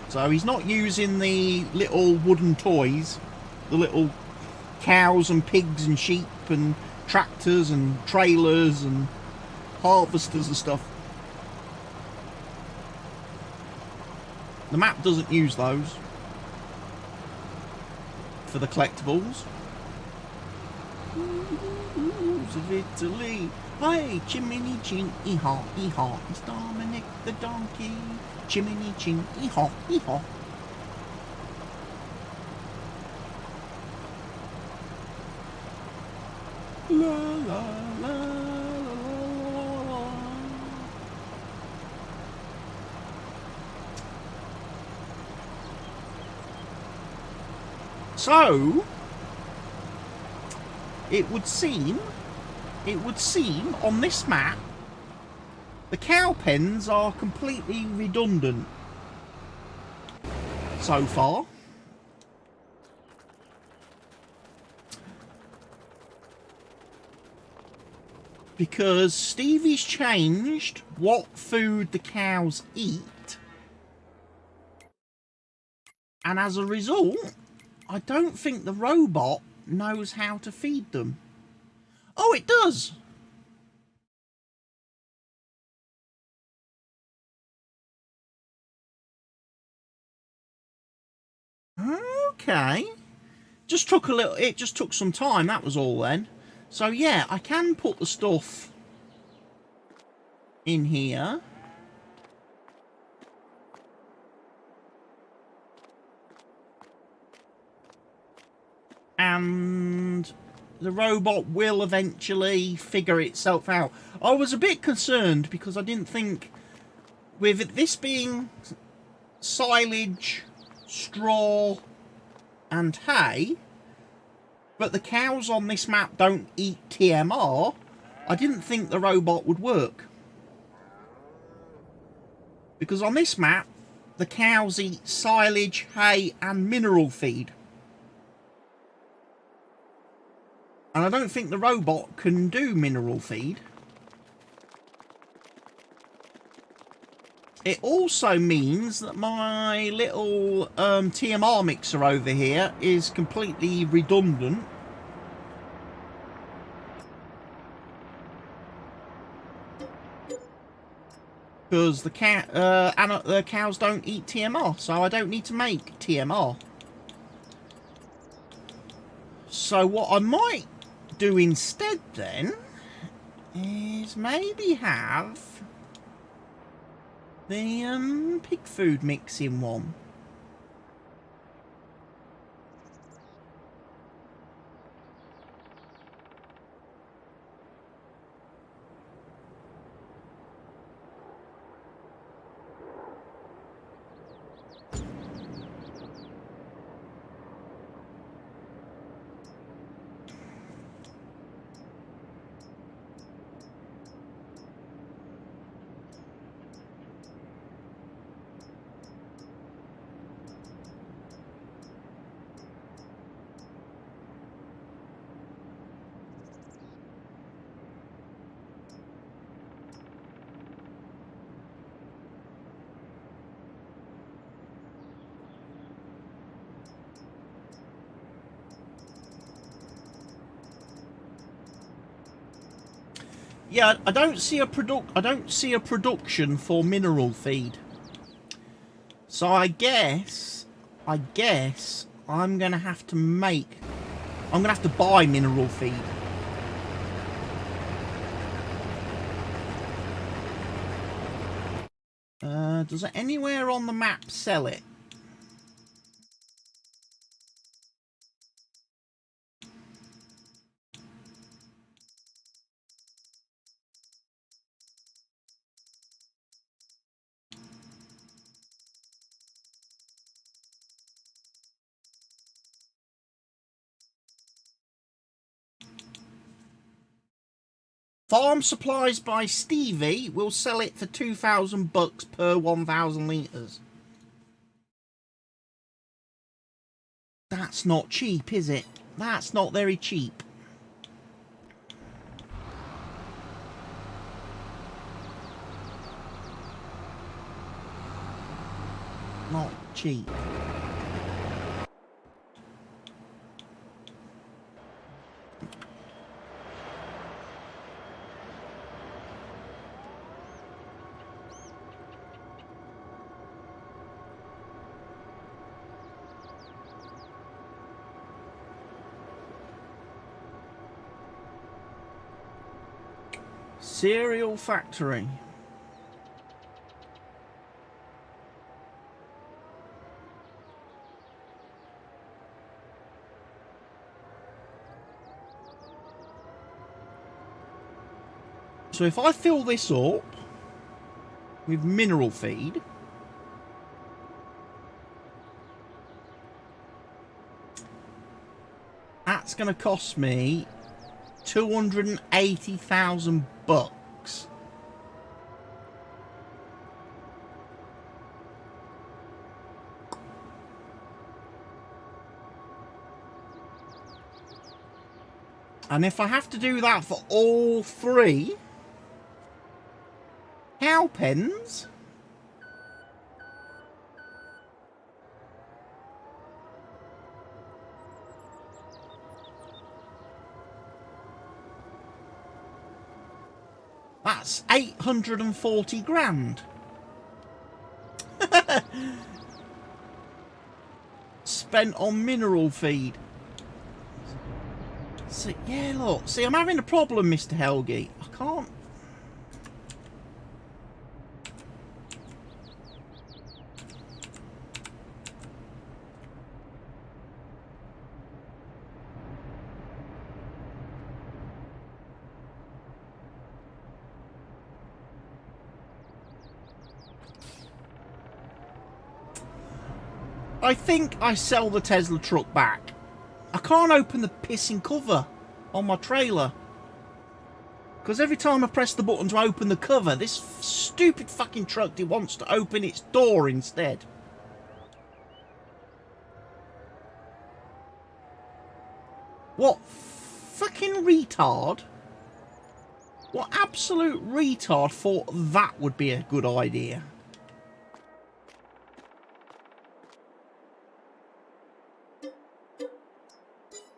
So he's not using the little wooden toys, the little cows and pigs and sheep and tractors and trailers and harvesters and stuff. The map doesn't use those for the collectibles. Ooh, of Italy. Hey, chimney chin, ee-haw, ee-haw. It's Dominic the donkey. Chimney chin, ee-haw, ee-haw. La la la la la. So it would seem on this map the cow pens are completely redundant so far. Because Stevie's changed what food the cows eat. And as a result, I don't think the robot knows how to feed them. Oh, it does! Okay. It just took some time, that was all then. So yeah, I can put the stuff in here. And the robot will eventually figure itself out. I was a bit concerned because I didn't think, with this being silage, straw and hay, but the cows on this map don't eat TMR, I didn't think the robot would work. Because on this map, the cows eat silage, hay and mineral feed. And I don't think the robot can do mineral feed. It also means that my little TMR mixer over here is completely redundant. Because the cows don't eat TMR, so I don't need to make TMR. So what I might do instead then is maybe have the pig food mixing one. Yeah, I don't see a production for mineral feed. So I guess I'm gonna have to buy mineral feed. Does it anywhere on the map sell it? Farm Supplies by Stevie will sell it for $2,000 per 1,000 litres. That's not cheap, is it? That's not very cheap. Not cheap. Cereal factory. So if I fill this up with mineral feed, that's going to cost me $280,000. And if I have to do that for all three cow pens, that's 840 grand. Spent on mineral feed. See, yeah, look. See, I'm having a problem, Mr. Helgi. I can't. I think I sell the Tesla truck back. I can't open the pissing cover on my trailer. Because every time I press the button to open the cover, this stupid fucking truck wants to open its door instead. What fucking retard? What absolute retard thought that would be a good idea?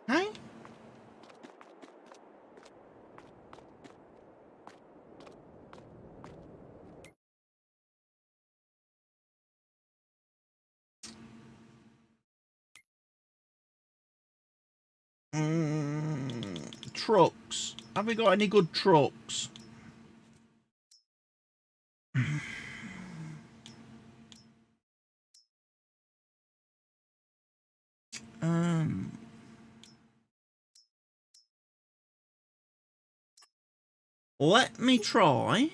Hey? Trucks. Have we got any good trucks? Let me try.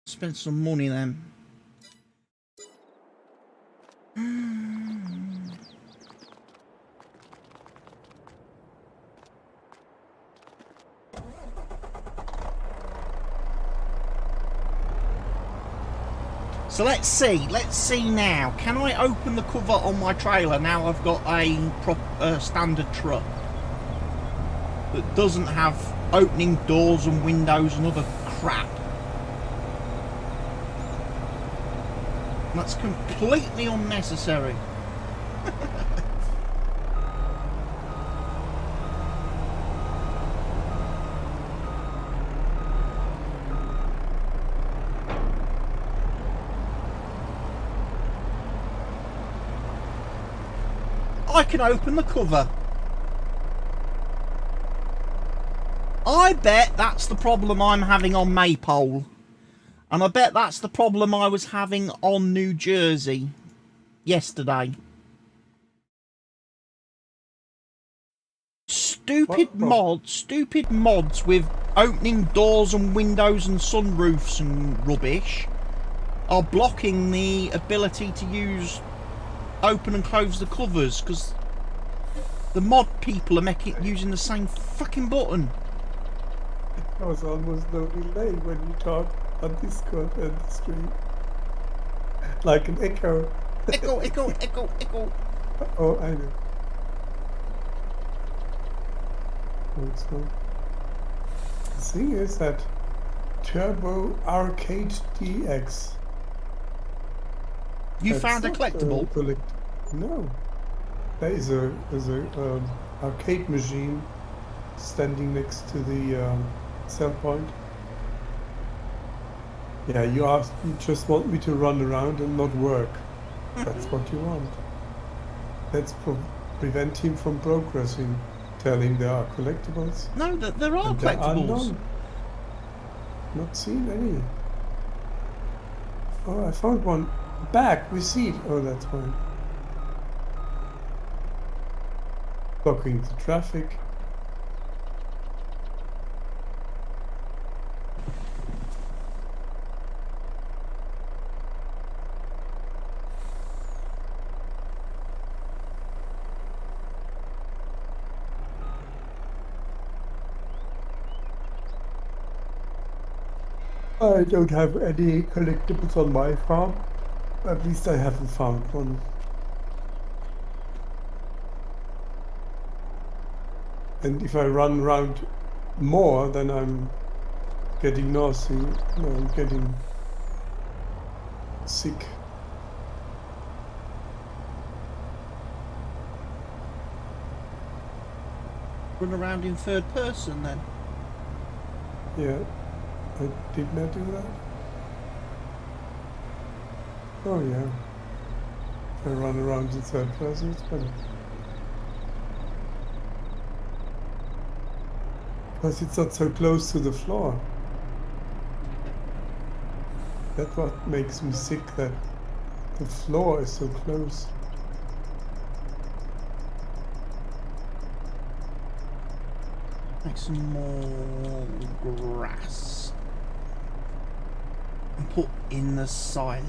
Spend some money then. So let's see now. Can I open the cover on my trailer now I've got a standard truck that doesn't have opening doors and windows and other crap? That's completely unnecessary. I can open the cover. I bet that's the problem I'm having on Maypole. And I bet that's the problem I was having on New Jersey yesterday. Stupid mods with opening doors and windows and sunroofs and rubbish are blocking the ability to use open and close the covers because the mod people are using the same fucking button. There was almost no delay when you talk on Discord and the stream. Like an echo. Echo, echo, echo, echo. Oh, I know. So, the thing is that Turbo Arcade DX. You found a collectible? No. There is a arcade machine standing next to the sell point. Yeah, you just want me to run around and not work. That's what you want. Let's prevent him from progressing. Tell him there are collectibles. No, there are collectibles. There are none. Not seen any. Oh, I found one. Back, receipt. Oh, that's fine. Blocking the traffic. I don't have any collectibles on my farm. At least I haven't found one. And if I run around more, then I'm getting nauseous. No, I'm getting sick. Run around in third person then? Yeah. I did not do that. Oh yeah. If I run around in third person, it's better. Because it's not so close to the floor. That's what makes me sick, that the floor is so close. Make some more grass. And put in the silo.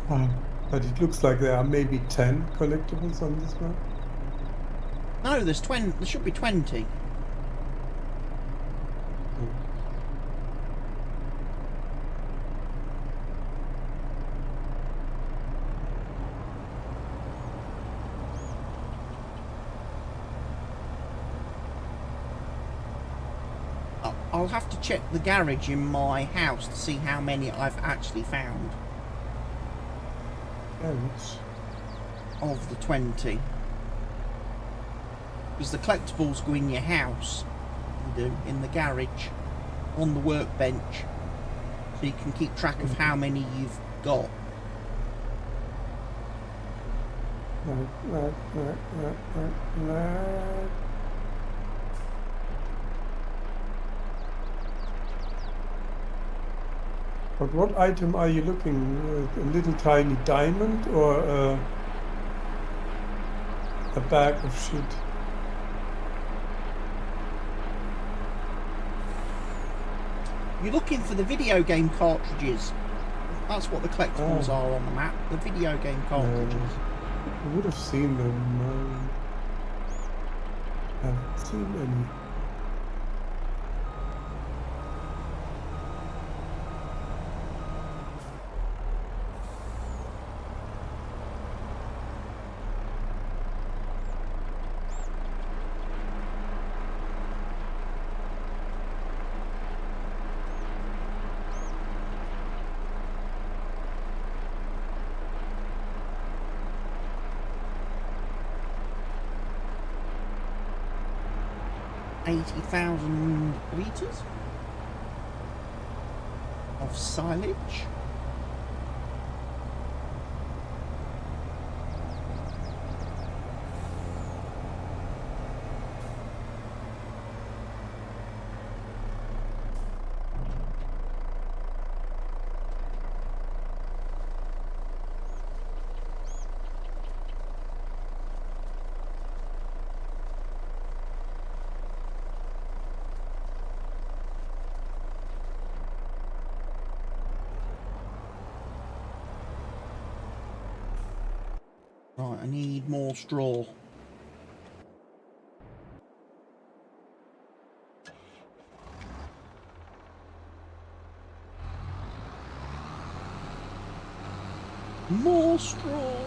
Wow. But it looks like there are maybe 10 collectibles on this map. No, there's 20. There should be 20. I'll have to check the garage in my house to see how many I've actually found. Of the 20. Because the collectibles go in your house. You do, in the garage. On the workbench. so you can keep track of how many you've got. But what item are you looking? A little tiny diamond or a bag of shit? You're looking for the video game cartridges. That's what the collectibles are on the map. The video game cartridges. I would have seen them. I haven't seen any. $80,000 litres of silage. Right, I need more straw. More straw.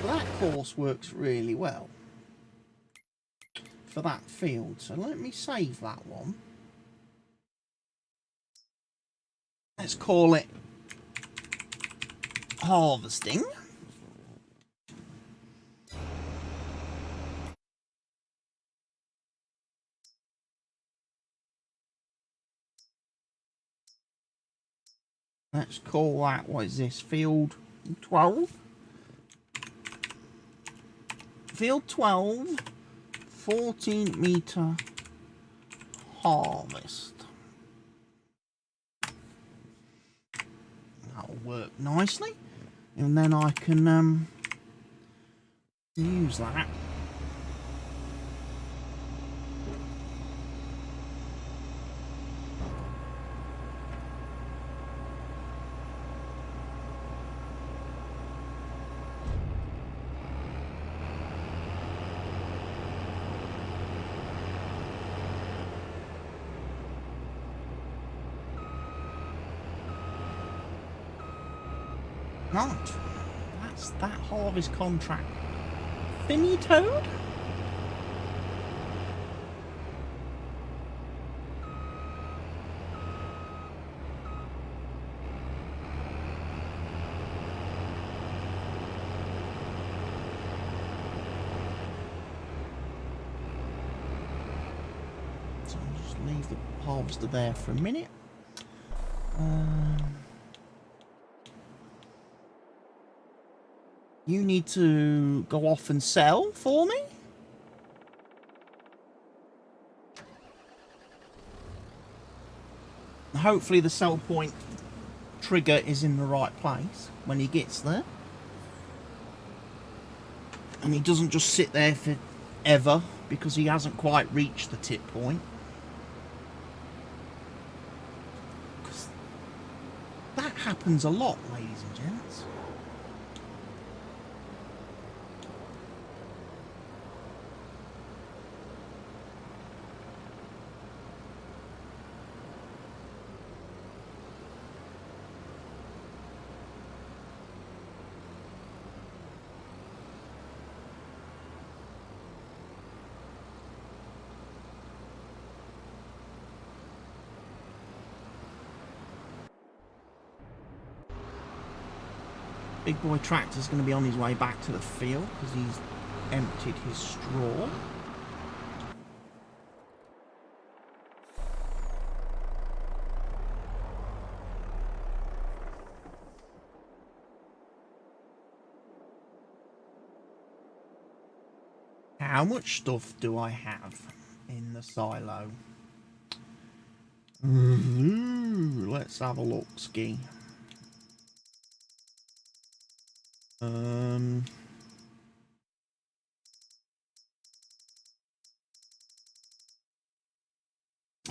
That course works really well for that field, so let me save that one. Let's call it harvesting. Let's call that, what is this, field 12? Field 12, 14-metre harvest. work nicely, and then I can use that. Right, that's that harvest contract finitoed. So I'll just leave the harvester there for a minute. You need to go off and sell for me? Hopefully the sell point trigger is in the right place when he gets there. And he doesn't just sit there forever because he hasn't quite reached the tip point. Because that happens a lot, ladies and gents. Big boy tractor's going to be on his way back to the field because he's emptied his straw. How much stuff do I have in the silo? Let's have a look, ski.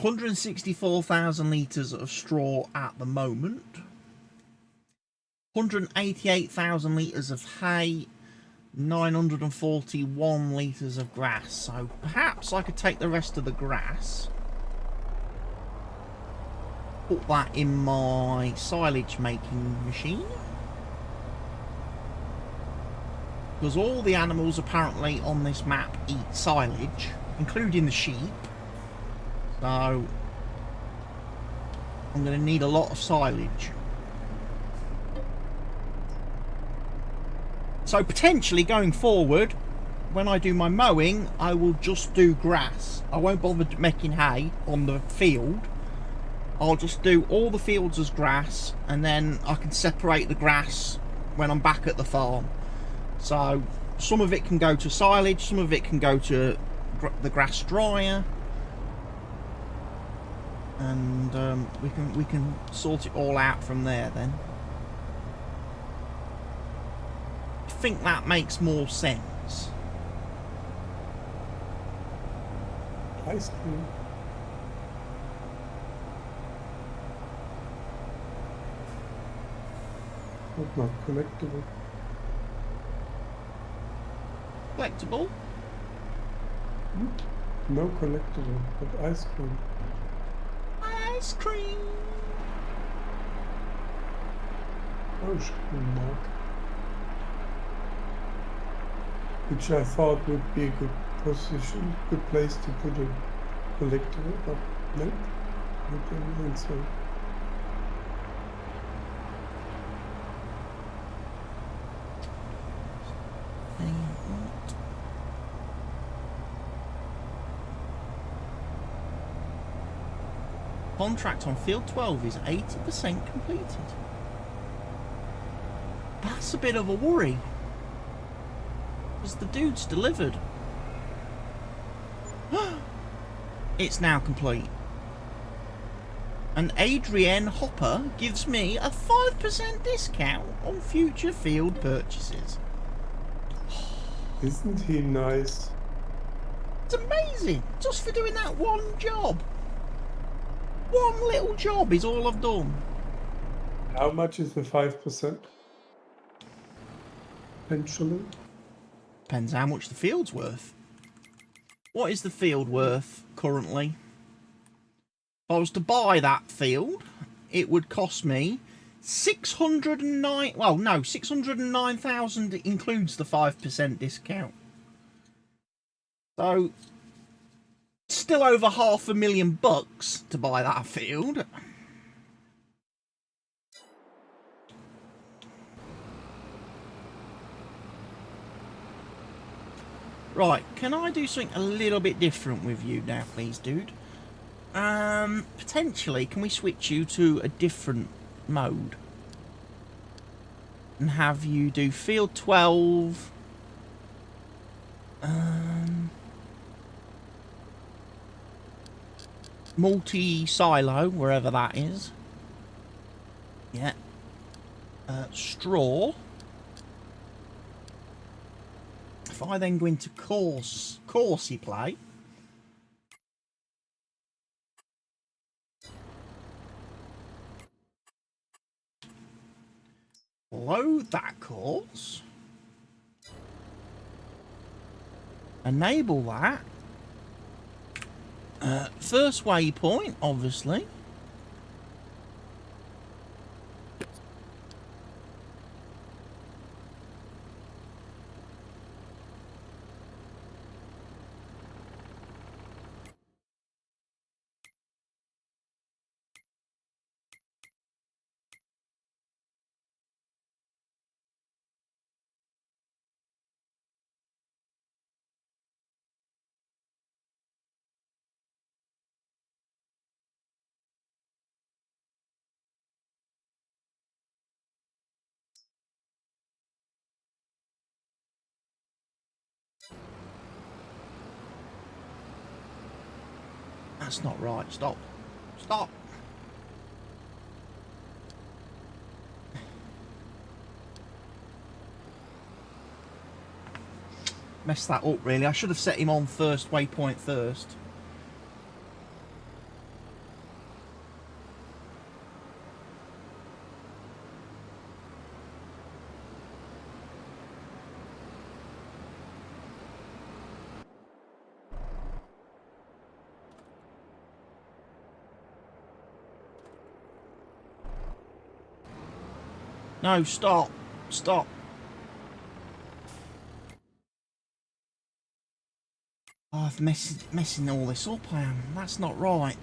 164,000 litres of straw at the moment. 188,000 litres of hay. 941 litres of grass. So perhaps I could take the rest of the grass, put that in my silage making machine. Because all the animals apparently on this map eat silage, including the sheep. So I'm going to need a lot of silage. So potentially going forward, when I do my mowing, I will just do grass. I won't bother making hay on the field. I'll just do all the fields as grass, and then I can separate the grass when I'm back at the farm. So some of it can go to silage, some of it can go to the grass dryer, and we can sort it all out from there then. I think that makes more sense. Ice cream. But not collectible. Collectible? No collectible, but ice cream. Ice cream! Ice cream mark. Which I thought would be a good position, good place to put a collectible, but nope, I didn't think so. Contract on field 12 is 80% completed. That's a bit of a worry, because the dude's delivered. It's now complete. And Adrienne Hopper gives me a 5% discount on future field purchases. Isn't he nice? It's amazing, just for doing that one job. One little job is all I've done. How much is the 5%? Potentially? Depends how much the field's worth. What is the field worth currently? If I was to buy that field, it would cost me 609. Well, no, 609,000 includes the 5% discount. So, still over $500,000 to buy that field. Right, can I do something a little bit different with you now, please, dude? Potentially, can we switch you to a different mode? And have you do field 12... multi-silo, wherever that is. Yeah. Straw. If I then go into coursey play. Load that course. Enable that. First waypoint, obviously. That's not right. Stop. Stop. Messed that up, really. I should have set him on first waypoint first. No, stop. Stop. Oh, I've messing all this up, I am. That's not right.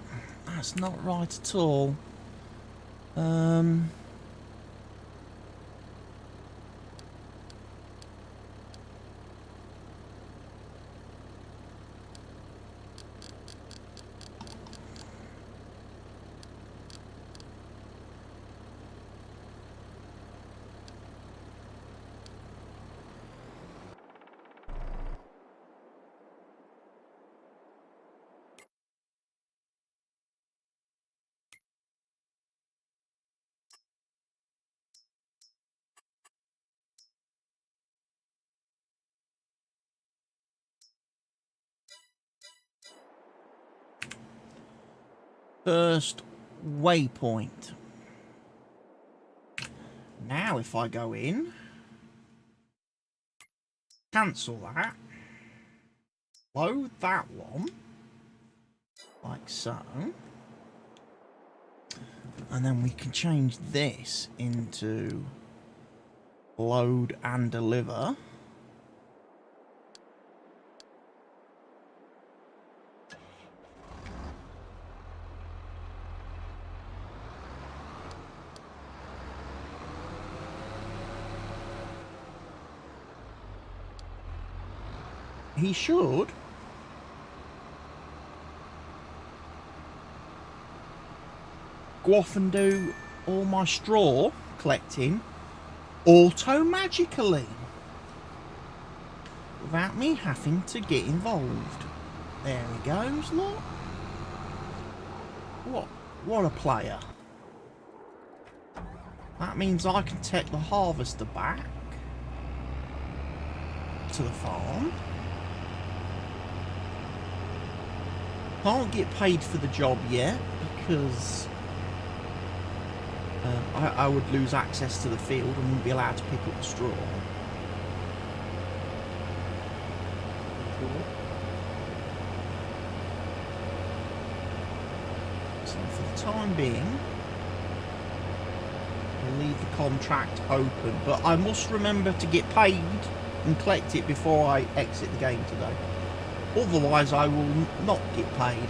That's not right at all. First waypoint. Now if I go in, cancel that, load that one, like so, and then we can change this into load and deliver. He should. Go off and do all my straw collecting auto-magically. Without me having to get involved. There he goes, look. What? What a player. That means I can take the harvester back to the farm. Can't get paid for the job yet because I would lose access to the field and wouldn't be allowed to pick up the straw. So for the time being, we'll leave the contract open, but I must remember to get paid and collect it before I exit the game today. Otherwise I will not get paid.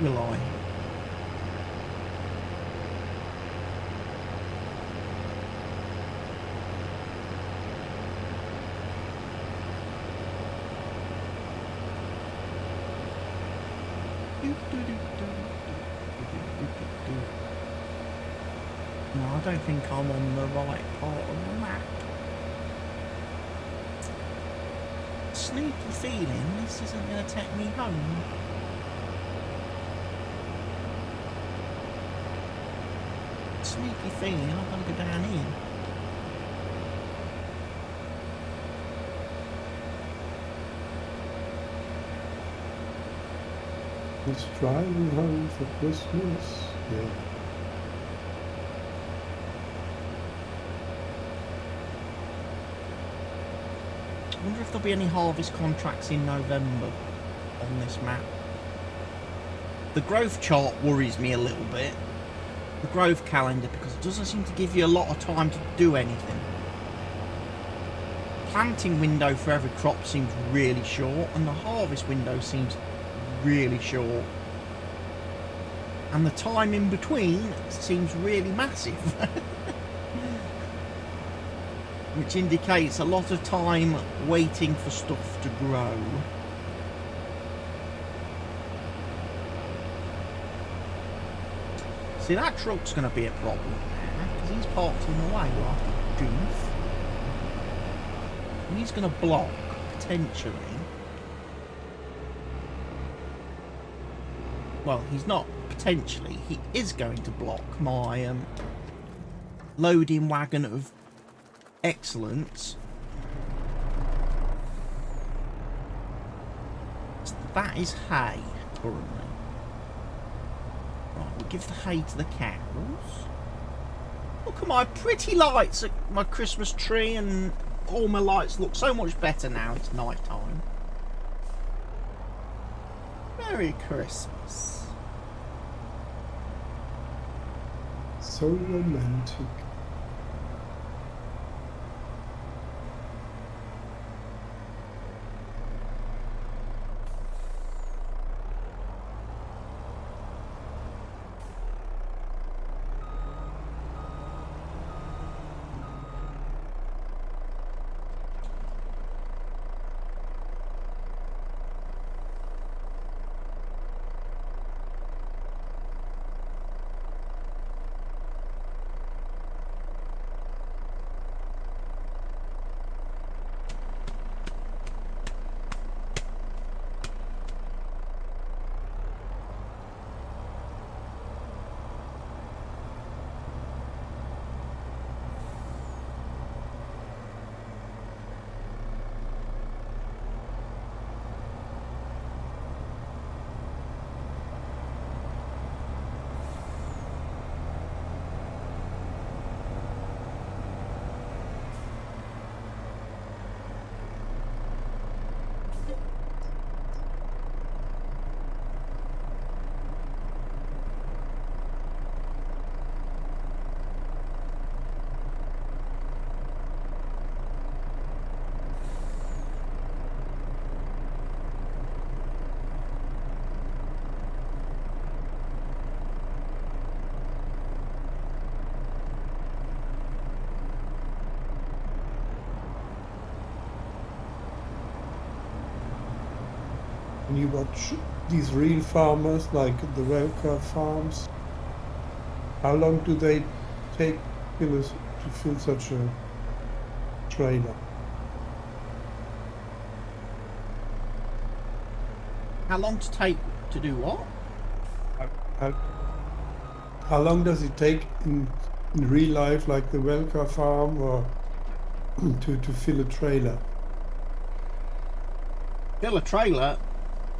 Will I? No, I don't think I'm on the right part of the map. Sneaky feeling this isn't going to take me home. Sneaky feeling I'm going to go down here. He's driving home for Christmas. Yeah. I wonder if there'll be any harvest contracts in November on this map. The growth chart worries me a little bit. The growth calendar, because it doesn't seem to give you a lot of time to do anything. Planting window for every crop seems really short, and the harvest window seems really short. And the time in between seems really massive. Which indicates a lot of time waiting for stuff to grow. See, that truck's going to be a problem now, because he's parked in the way like a doof. And he's going to block, potentially. Well, he's not potentially, he is going to block my loading wagon of excellence. So that is hay, currently. Right, we'll give the hay to the cows. Look at my pretty lights at my Christmas tree, and all my lights look so much better now it's night time. Merry Christmas. So romantic. When you watch these real farmers, like the Welker farms, how long do they take to fill such a trailer? How long to take to do what? How long does it take in real life, like the Welker farm, or to fill a trailer? Fill a trailer,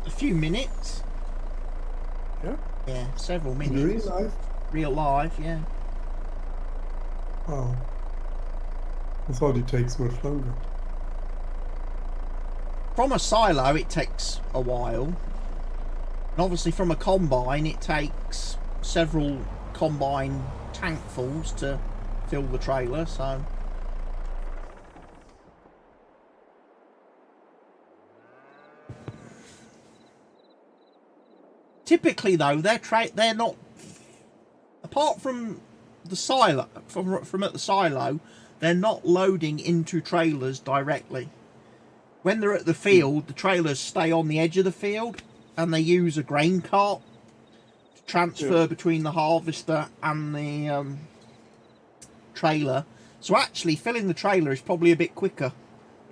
a few minutes. Yeah? Yeah, several minutes. In real life? Real life, yeah. Oh. I thought it takes much longer. From a silo, it takes a while. And obviously from a combine, it takes several combine tankfuls to fill the trailer, so... Typically, though, they're not... Apart from the silo, from at the silo, they're not loading into trailers directly. When they're at the field, the trailers stay on the edge of the field, and they use a grain cart to transfer between the harvester and the trailer. So actually, filling the trailer is probably a bit quicker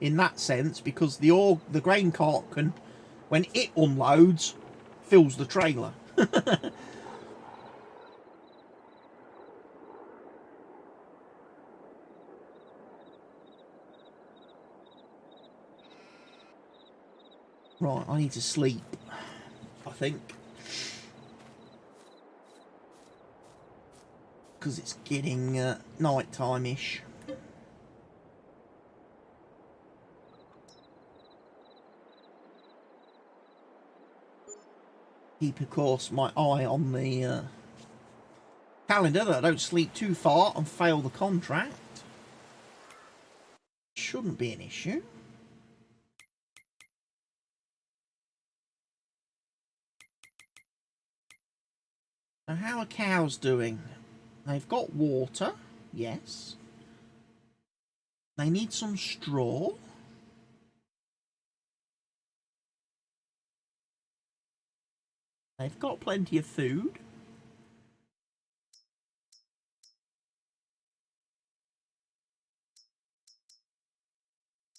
in that sense, because the grain cart can, when it unloads, fills the trailer. Right, I need to sleep, I think. Because it's getting night time-ish. Keep, of course, my eye on the calendar that I don't sleep too far and fail the contract. Shouldn't be an issue. Now, how are cows doing? They've got water, yes. They need some straw. They've got plenty of food.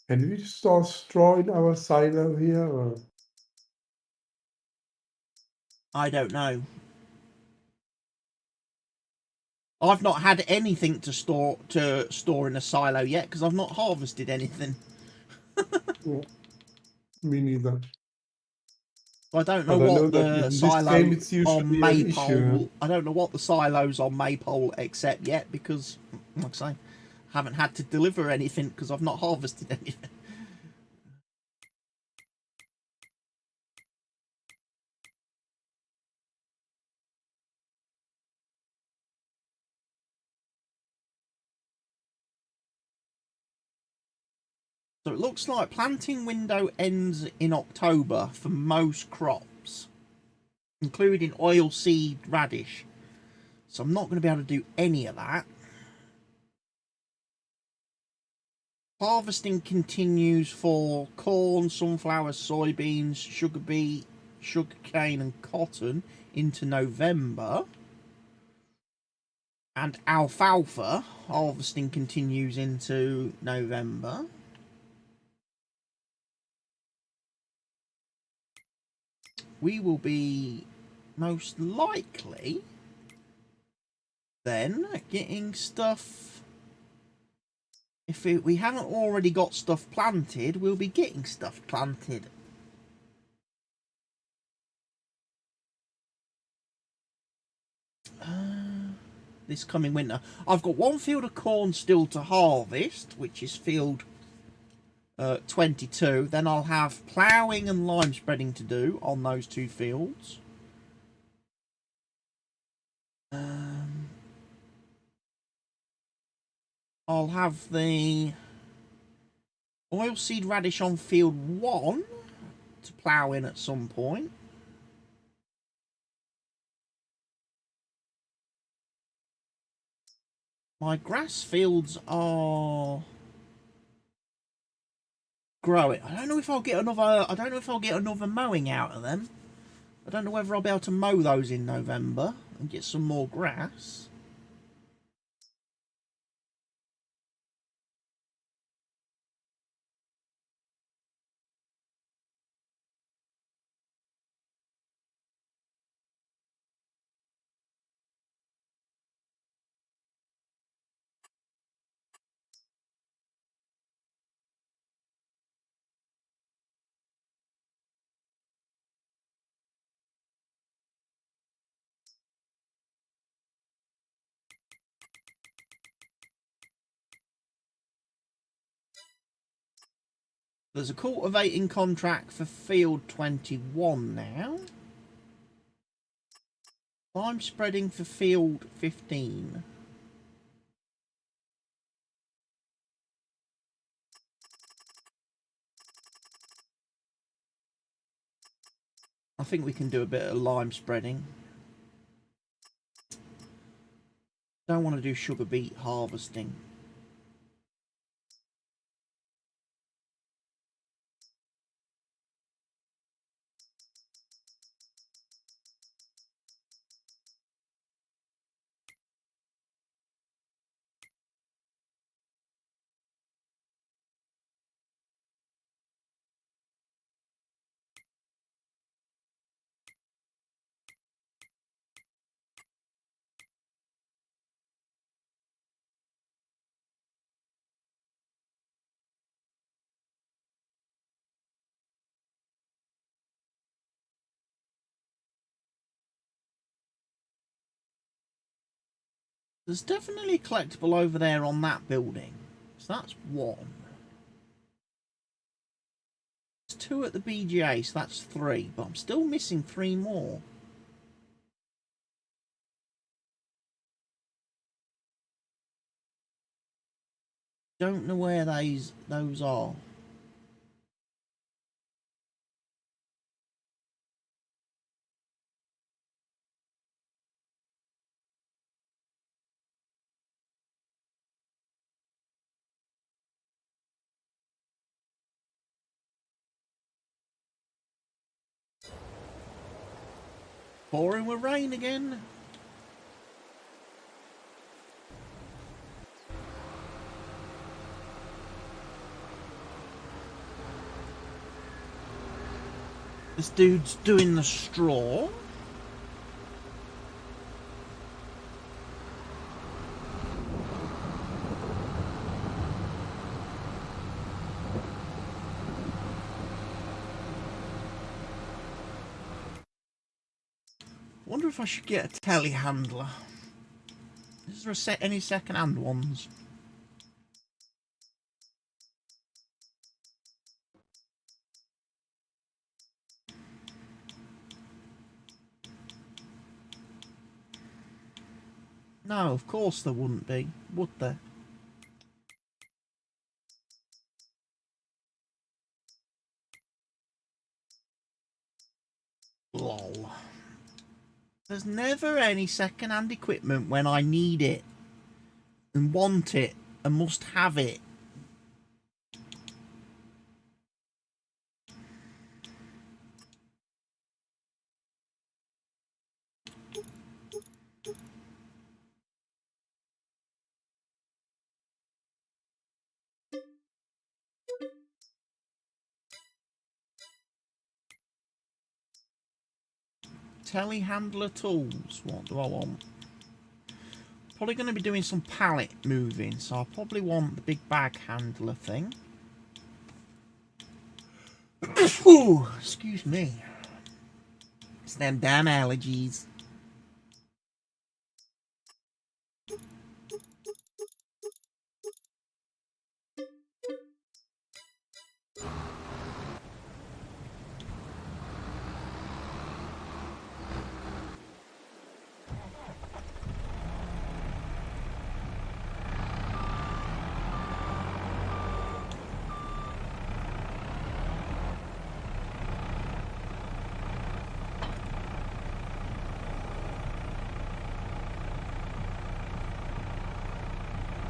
Can we store straw in our silo here? Or? I don't know. I've not had anything to store in a silo yet because I've not harvested anything. Yeah. Me neither. I don't know But I know what that the in silo this game it's on usually an issue. Maypole. I don't know what the silos on Maypole accept yet because, like I say, I haven't had to deliver anything because I've not harvested anything. So it looks like planting window ends in October for most crops, including oilseed radish. So I'm not going to be able to do any of that. Harvesting continues for corn, sunflower, soybeans, sugar beet, sugarcane and cotton into November. And alfalfa harvesting continues into November. We will be most likely then getting stuff. If we haven't already got stuff planted, we'll be getting stuff planted. This coming winter. I've got one field of corn still to harvest, which is field 22. Then I'll have ploughing and lime spreading to do on those two fields. I'll have the oilseed radish on field 1 to plough in at some point. My grass fields are growing. I don't know if I'll get another mowing out of them. I don't know whether I'll be able to mow those in November and get some more grass. There's a cultivating contract for field 21 now. Lime spreading for field 15. I think we can do a bit of lime spreading. Don't want to do sugar beet harvesting. There's definitely a collectible over there on that building. So that's one. There's two at the BGA, so that's three. But I'm still missing three more. Don't know where those are. Pouring with rain again. This dude's doing the straw. Wonder if I should get a telehandler. Is there any second-hand ones? No, of course there wouldn't be, would there? Lol. There's never any second-hand equipment when I need it and want it and must have it. Telehandler tools. What do I want? Probably going to be doing some pallet moving, so I'll probably want the big bag handler thing. Ooh, excuse me. It's them damn allergies.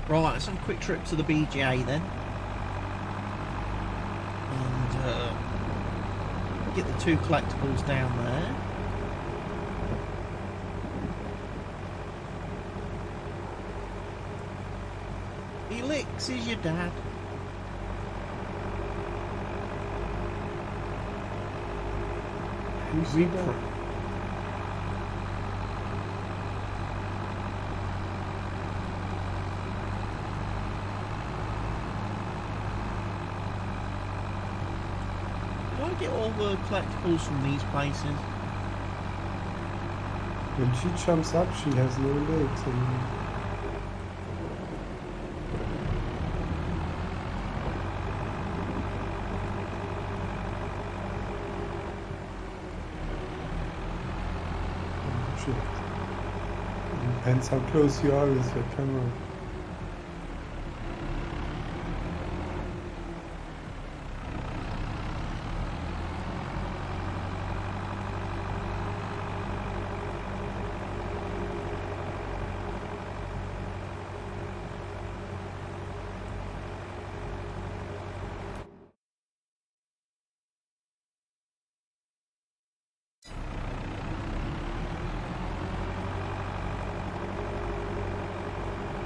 Right, let's have a quick trip to the BGA then. And get the two collectibles down there. Helix is your dad. Who's he dad? Get all the collectibles from these places. When she jumps up, she has no legs anymore. Depends how close you are with your camera.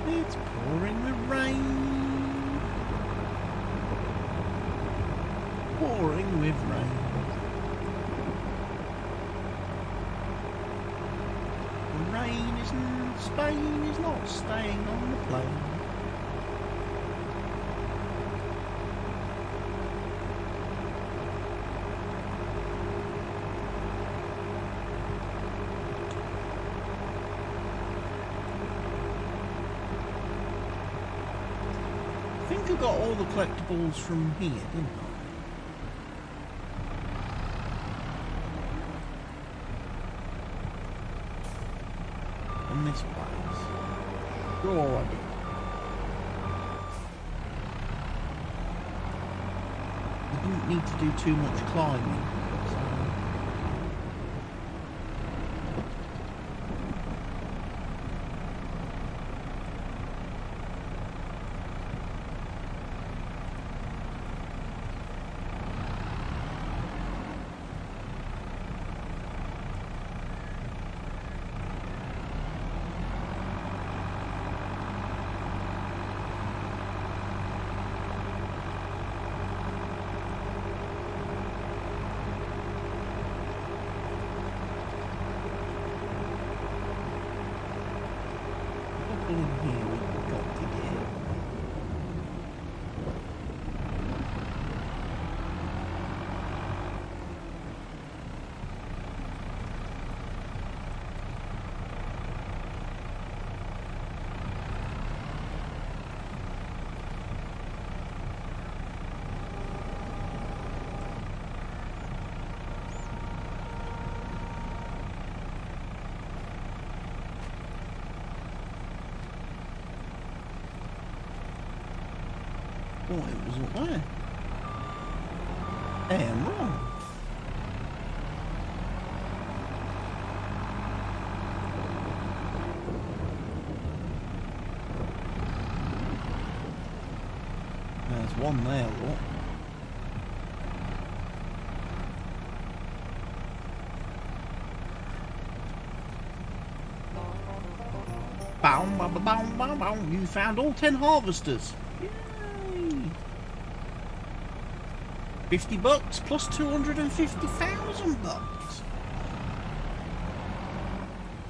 It's pouring with rain. Pouring with rain. The rain in Spain is not staying on the plane. I think I got all the collectibles from here, didn't I? From this place. Sure I did. I didn't need to do too much climbing. So. In here we've got to get. Oh, it was up there. Damn wrong. There's one there, look. Bow, bow, bow, bow, bow. You found all 10 harvesters. Yay! $50 plus 250,000 bucks.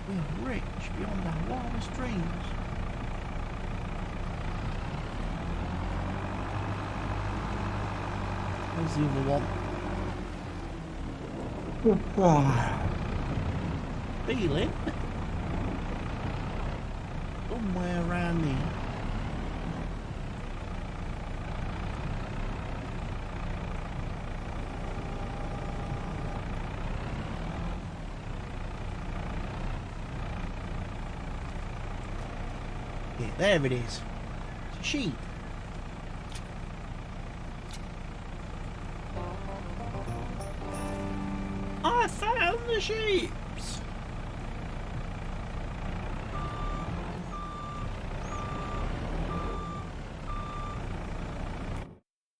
We're rich beyond our wildest dreams. There's the other one. Feeling somewhere around here. Yeah, there it is. It's a sheep. I found the sheeps.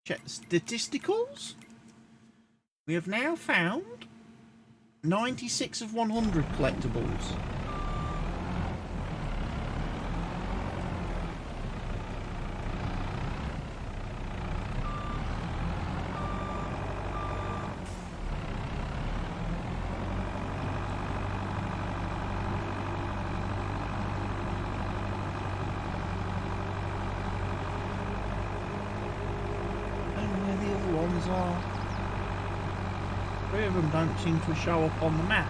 Check the statisticals. We have now found 96 of 100 collectibles. Are. 3 of them don't seem to show up on the map.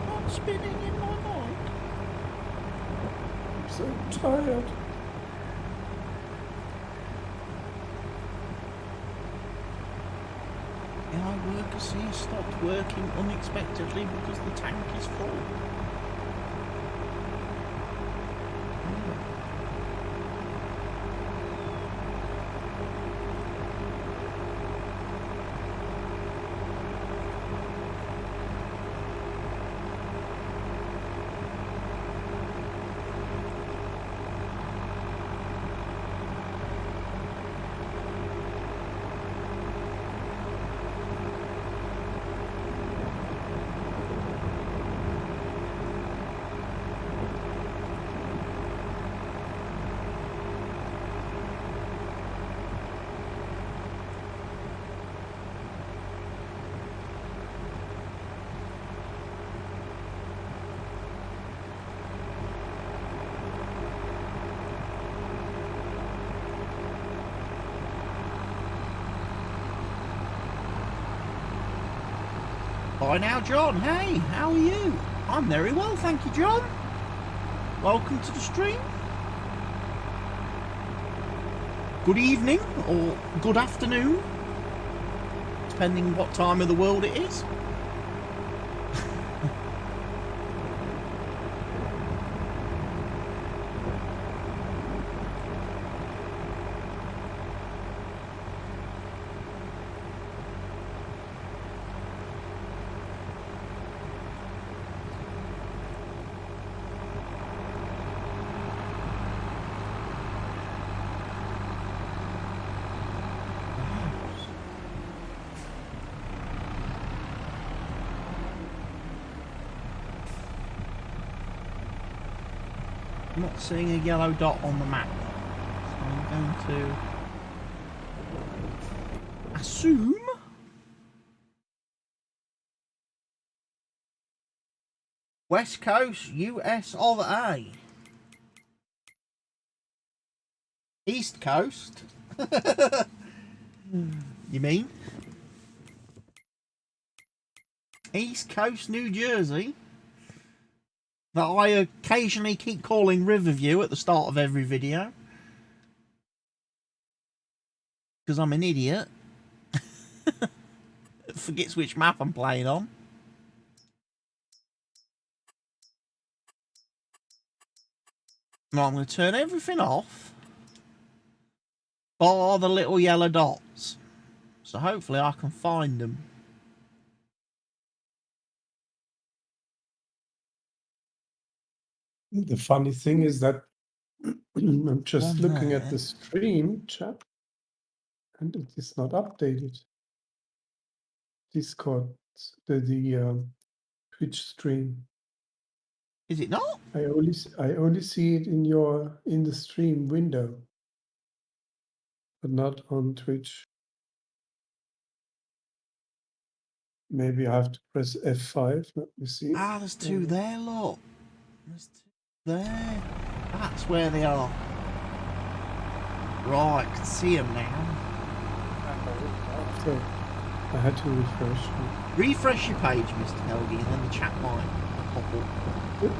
What's spinning in my mind? I'm so tired. AI workers here stopped working unexpectedly because the tank is full. Bye now, John. Hey, how are you? I'm very well, thank you, John. Welcome to the stream. Good evening or good afternoon, depending what time of the world it is. I'm not seeing a yellow dot on the map, so I'm going to assume West Coast, US of A. East Coast? You mean? East Coast, New Jersey? That I occasionally keep calling Riverview at the start of every video. Because I'm an idiot. Forgets which map I'm playing on. Now I'm going to turn everything off. Bar the little yellow dots. So hopefully I can find them. The funny thing is that I'm just looking at the stream chat and it is not updated. Discord, the Twitch stream. Is it not? I only see it in the stream window, but not on Twitch. Maybe I have to press F5. Let me see. Ah, there's two there, look. There's two there. That's where they are. Right, I can see them now. So I had to refresh. Refresh your page, Mr. Helgi, and then the chat might pop up.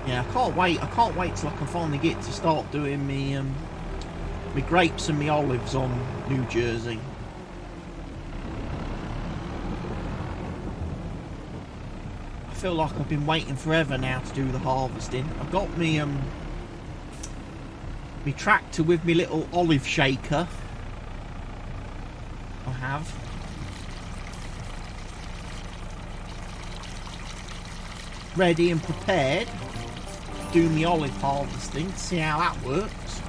Yeah, I can't wait till I can finally get to start doing me grapes and me olives on New Jersey. I feel like I've been waiting forever now to do the harvesting. I've got me me tractor with me little olive shaker. I have. Ready and prepared. Doing the olive harvesting to see how that works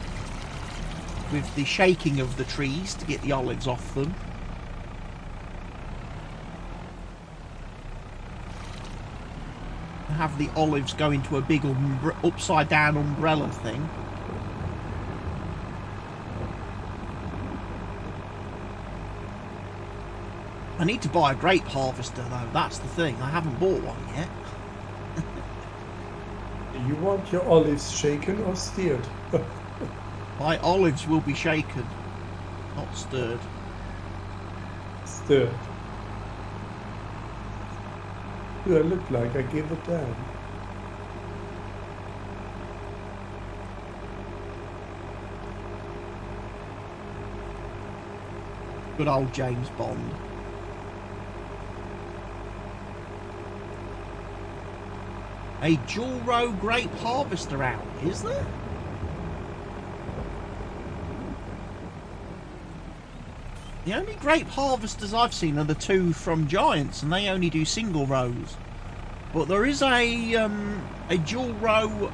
with the shaking of the trees to get the olives off them. I have the olives go into a big upside down umbrella thing. I need to buy a grape harvester though, that's the thing. I haven't bought one yet. Do you want your olives shaken or steered? My olives will be shaken, not stirred. Stirred. Do I look like I give a damn? Good old James Bond. A dual row grape harvester out, is there? The only grape harvesters I've seen are the two from Giants, and they only do single rows. But there is a dual row,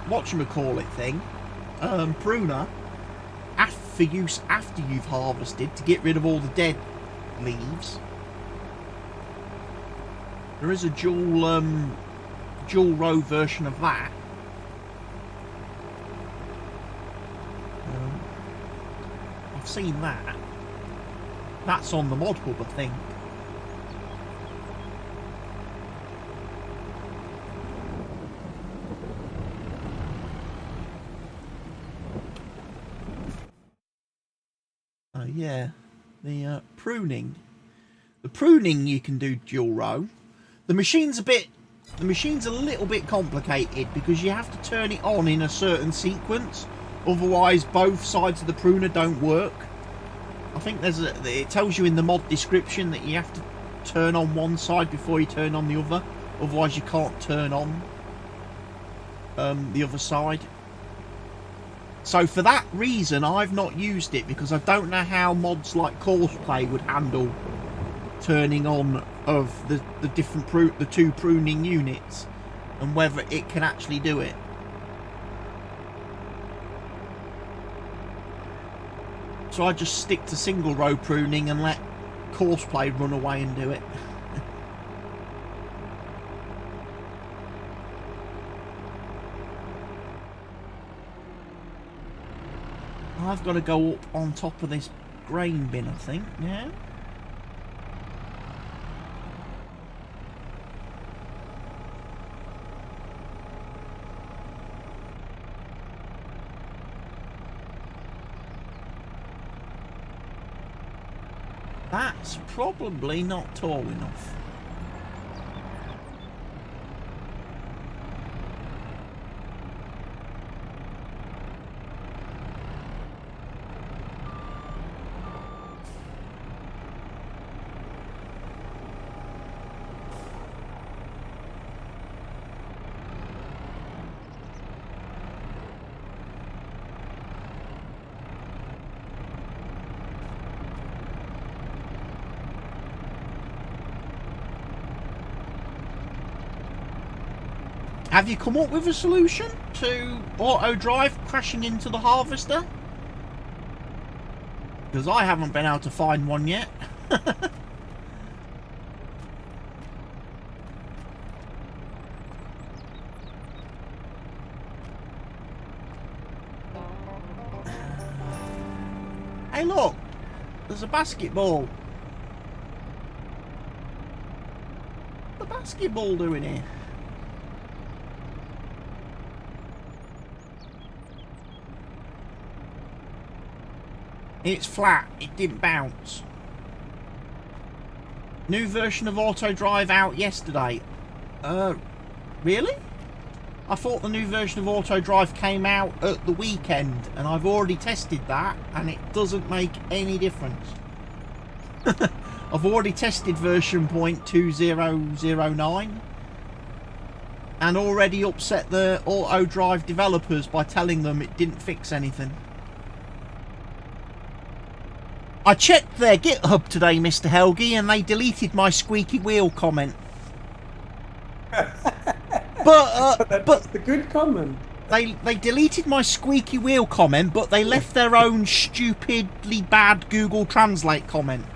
whatchamacallit thing, pruner, for use after you've harvested to get rid of all the dead leaves. There is a dual row version of that. I've seen that. That's on the mod hub, I think. Oh yeah, the pruning. The pruning you can do dual row. The machine's a little bit complicated because you have to turn it on in a certain sequence, otherwise both sides of the pruner don't work. I think it tells you in the mod description that you have to turn on one side before you turn on the other, otherwise you can't turn on the other side. So for that reason I've not used it, because I don't know how mods like Courseplay would handle turning on of the two pruning units, and whether it can actually do it. So I just stick to single row pruning and let Courseplay run away and do it. I've got to go up on top of this grain bin, I think, yeah? That's probably not tall enough. Have you come up with a solution to auto drive crashing into the harvester? Because I haven't been able to find one yet. Hey look, there's a basketball. What's the basketball doing here? It's flat, it didn't bounce. New version of auto drive out yesterday. Really? I thought the new version of auto drive came out at the weekend, and I've already tested that and it doesn't make any difference. I've already tested version 0.2009 and already upset the auto drive developers by telling them it didn't fix anything. I checked their GitHub today, Mr. Helgi, and they deleted my squeaky wheel comment. But that's the good comment. They deleted my squeaky wheel comment, but they left their own stupidly bad Google Translate comment.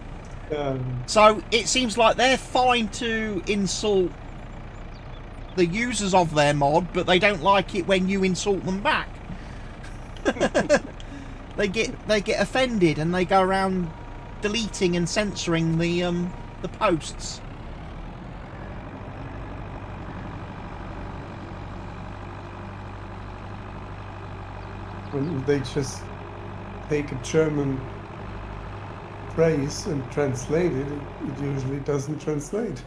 So it seems like they're fine to insult the users of their mod, but they don't like it when you insult them back. They get offended and they go around deleting and censoring the posts. When they just take a German phrase and translate it, it usually doesn't translate.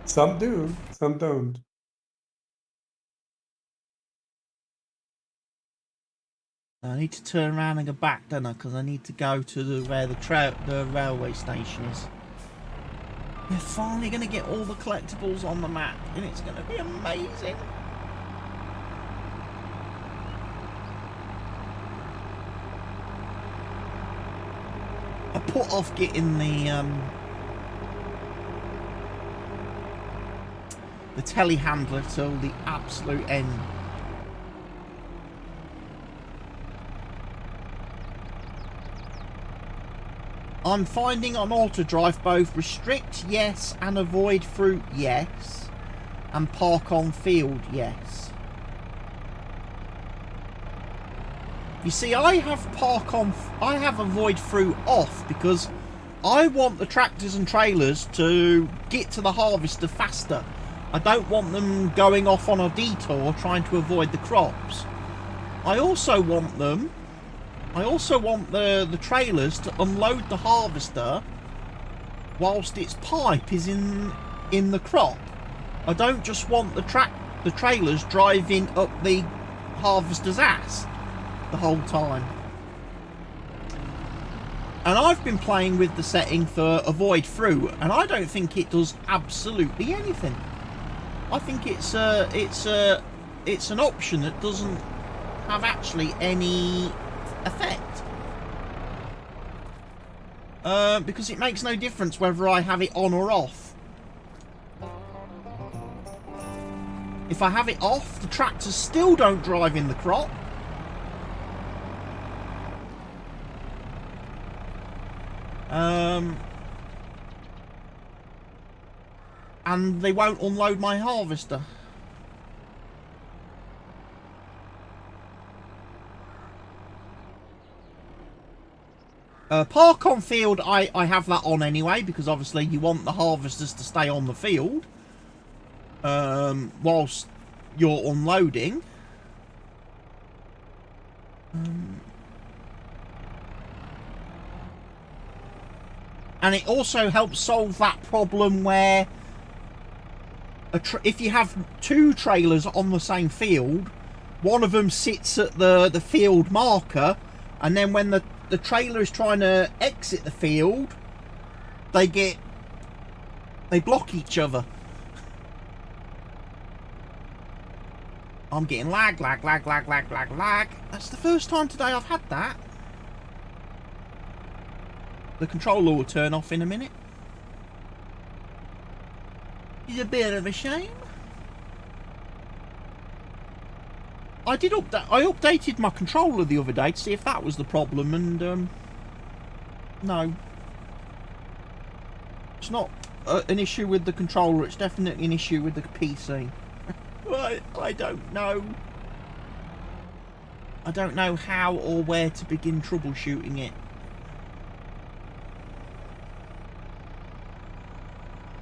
Some do, some don't. I need to turn around and go back, don't I? Because I need to go to where the railway station is. We're finally going to get all the collectibles on the map, and it's going to be amazing. I put off getting the telehandler till the absolute end. I'm finding on auto drive both restrict yes and avoid fruit yes and park on field yes. You see, I have avoid fruit off because I want the tractors and trailers to get to the harvester faster. I don't want them going off on a detour trying to avoid the crops. I also want the trailers to unload the harvester whilst its pipe is in the crop. I don't just want the trailers driving up the harvester's ass the whole time. And I've been playing with the setting for avoid fruit, and I don't think it does absolutely anything. I think it's an option that doesn't have actually any effect. Because it makes no difference whether I have it on or off. If I have it off, the tractors still don't drive in the crop. And they won't unload my harvester. Park on field, I have that on anyway, because obviously you want the harvesters to stay on the field whilst you're unloading. And it also helps solve that problem where if you have two trailers on the same field, one of them sits at the field marker, and then when the trailer is trying to exit the field, they block each other. I'm getting lag. That's the first time today I've had that. The controller will turn off in a minute. It's a bit of a shame. I updated my controller the other day to see if that was the problem, and no. It's not an issue with the controller, it's definitely an issue with the PC. I don't know. I don't know how or where to begin troubleshooting it.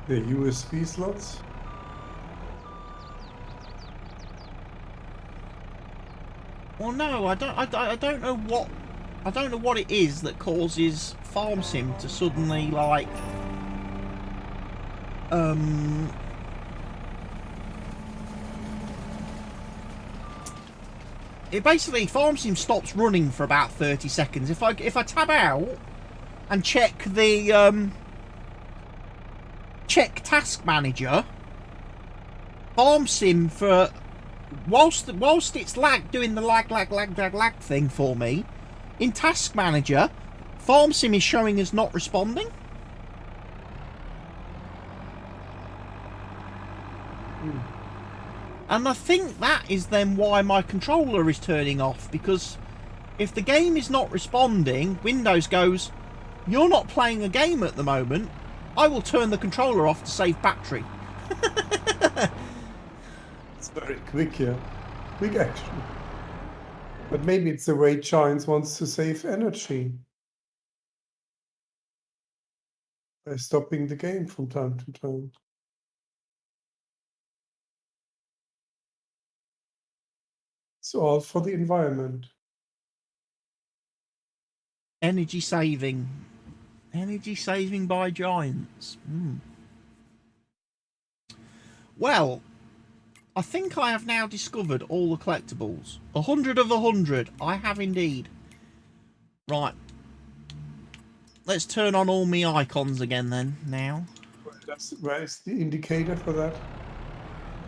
The USB slots? Well, no, I don't know what it is that causes Farm Sim to suddenly like it basically Farm Sim stops running for about 30 seconds. If I tab out and check the check Task Manager, Farm Sim for whilst it's doing the lag thing for me, in Task Manager, Farm Sim is showing as not responding. And I think that is then why my controller is turning off, because if the game is not responding, Windows goes, "You're not playing a game at the moment. I will turn the controller off to save battery." It's very quick, yeah. Quick action. But maybe it's the way Giants wants to save energy. by stopping the game from time to time. It's all for the environment. Energy saving. Energy saving by giants. Well, I think I have now discovered all the collectibles. 100 of 100. I have indeed. Right. Let's turn on all my icons again then, now. Where is the indicator for that?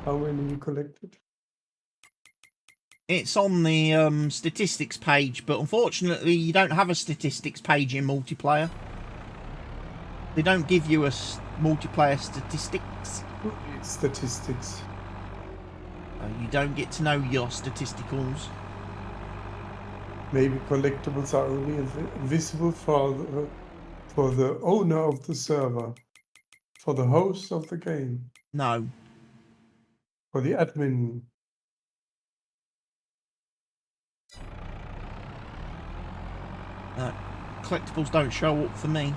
How many you collected? It's on the statistics page, but unfortunately you don't have a statistics page in multiplayer. They don't give you a multiplayer statistics. Who needs statistics? You don't get to know your statisticals. Maybe collectibles are only visible for the owner of the server, for the host of the game. No. For the admin. Collectibles don't show up for me.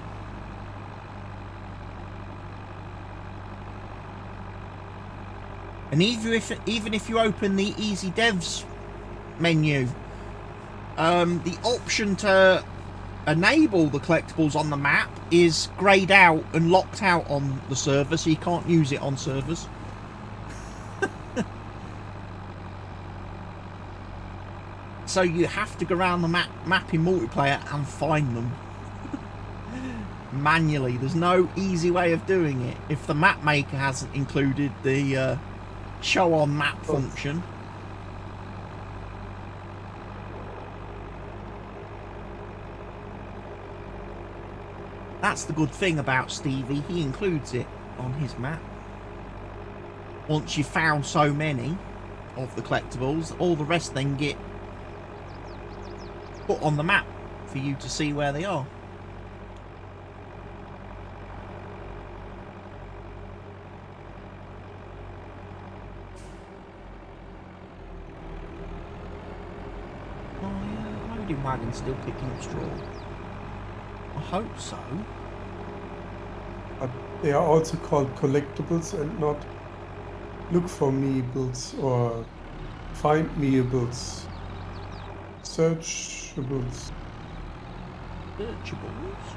And even if you open the Easy Devs menu, the option to enable the collectibles on the map is greyed out and locked out on the server, so you can't use it on servers. So you have to go around the map in multiplayer and find them manually. There's no easy way of doing it. If the map maker hasn't included the show on map function. That's the good thing about Stevie, he includes it on his map. Once you've found so many of the collectibles, all the rest then get put on the map for you to see where they are. Oh yeah, loading wagon's still picking up straw. I hope so. But they are also called collectibles and not look for meebles or find meebles. Searchables. Searchables?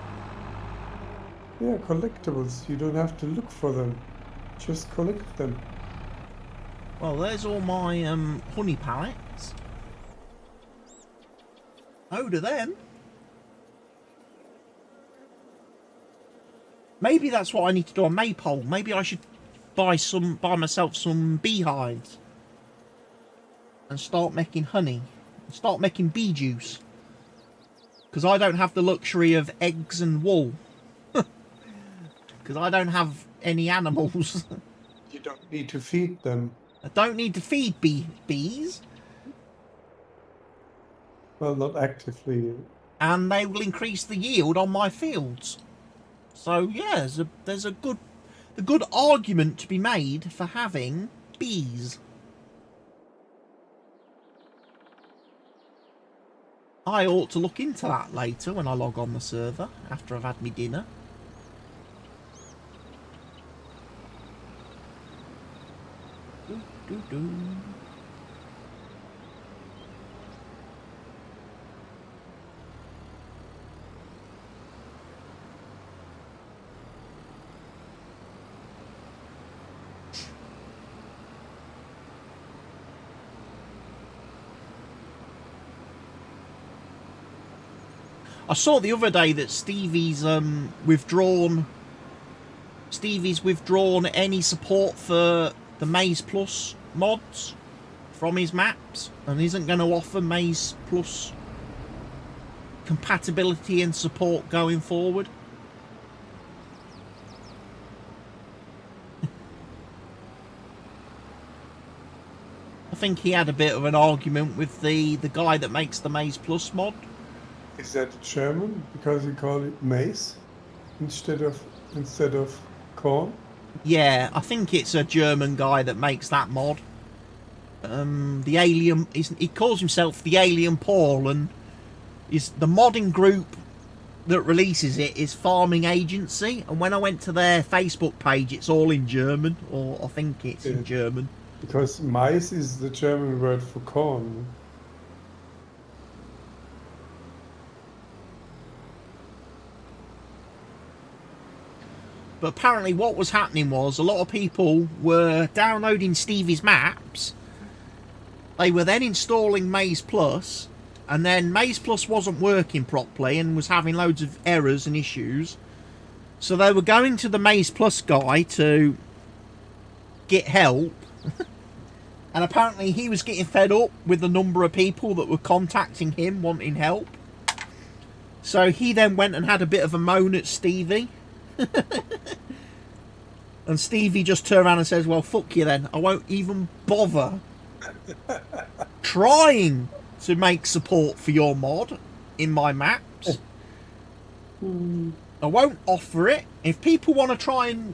Yeah, collectibles. You don't have to look for them. Just collect them. Well, there's all my honey pallets. Load of them. Maybe that's what I need to do on Maypole. Maybe I should buy myself some beehives and start making honey. Start making bee juice. Because I don't have the luxury of eggs and wool. Because I don't have any animals. You don't need to feed them. I don't need to feed bees. Well, not actively. And they will increase the yield on my fields. So yeah, there's a good argument to be made for having bees. I ought to look into that later when I log on the server after I've had my dinner. I saw the other day that Stevie's withdrawn any support for the Maze Plus mods from his maps and isn't going to offer Maze Plus compatibility and support going forward. I think he had a bit of an argument with the guy that makes the Maze Plus mod. Is that German? Because you call it maize instead of corn? Yeah, I think it's a German guy that makes that mod. The alien, he calls himself the Alien Paul, and is the modding group that releases it is Farming Agency, and when I went to their Facebook page, it's all in German, or I think it's in German. Because Mais is the German word for corn. But apparently what was happening was a lot of people were downloading Stevie's maps. They were then installing Maize Plus, and then Maize Plus wasn't working properly and was having loads of errors and issues. So they were going to the Maize Plus guy to get help. And apparently he was getting fed up with the number of people that were contacting him wanting help. So he then went and had a bit of a moan at Stevie. And Stevie just turned around and says, well, fuck you then. I won't even bother trying to make support for your mod in my maps. I won't offer it. If people want to try and,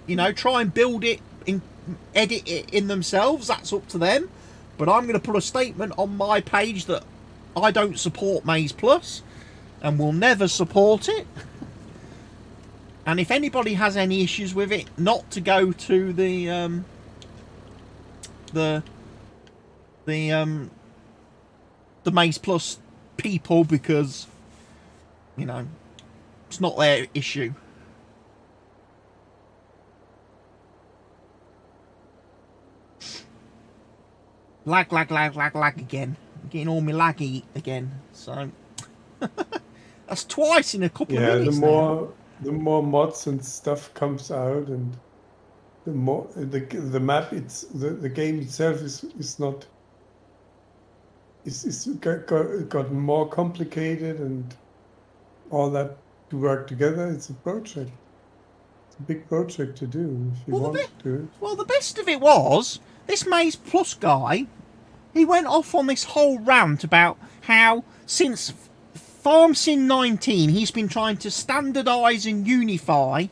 you know, try and build it, edit it in themselves, that's up to them. But I'm going to put a statement on my page that I don't support Maize Plus and will never support it. And if anybody has any issues with it, not to go to the Maize Plus people, because, you know, it's not their issue. Lag again. I'm getting all my laggy again. So that's twice in a couple of minutes. The more mods and stuff comes out, and the more the map, the game itself is not gotten more complicated, and all that to work together. It's a project. It's a big project to do if you want to do it. Well, the best of it was this Maize Plus guy. He went off on this whole rant about how since FarmSim 19, he's been trying to standardise and unify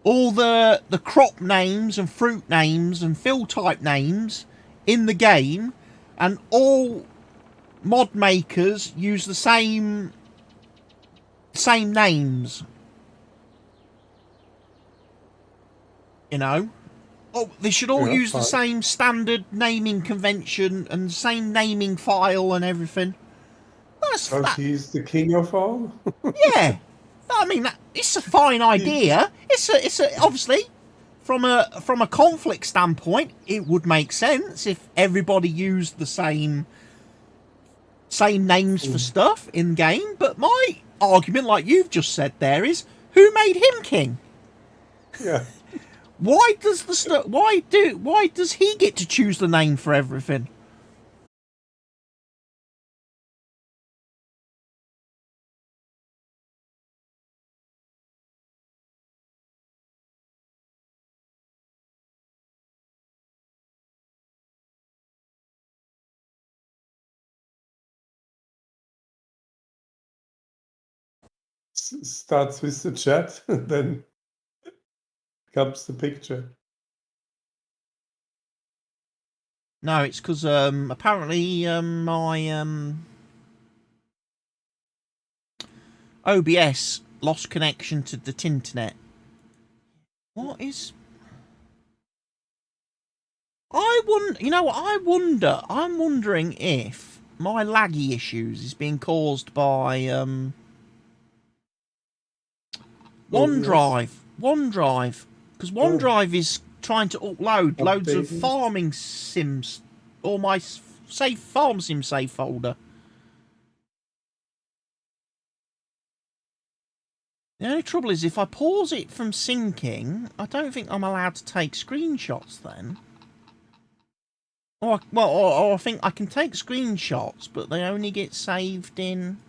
all the crop names and fruit names and field type names in the game, and all mod makers use the same names. You know? Oh, they should all use the same standard naming convention and same naming file and everything. He's the king of all. Yeah, I mean, it's a fine idea. It's obviously from a conflict standpoint, it would make sense if everybody used the same names for stuff in game. But my argument, like you've just said there, is who made him king? Yeah. Why does he get to choose the name for everything? Starts with the chat, then comes the picture. No, it's because apparently my OBS lost connection to the internet. What is? You know what? I'm wondering if my laggy issues is being caused by OneDrive, because OneDrive is trying to upload loads of farming sims, or my farm sim save folder. The only trouble is if I pause it from syncing, I don't think I'm allowed to take screenshots then. Or I think I can take screenshots, but they only get saved in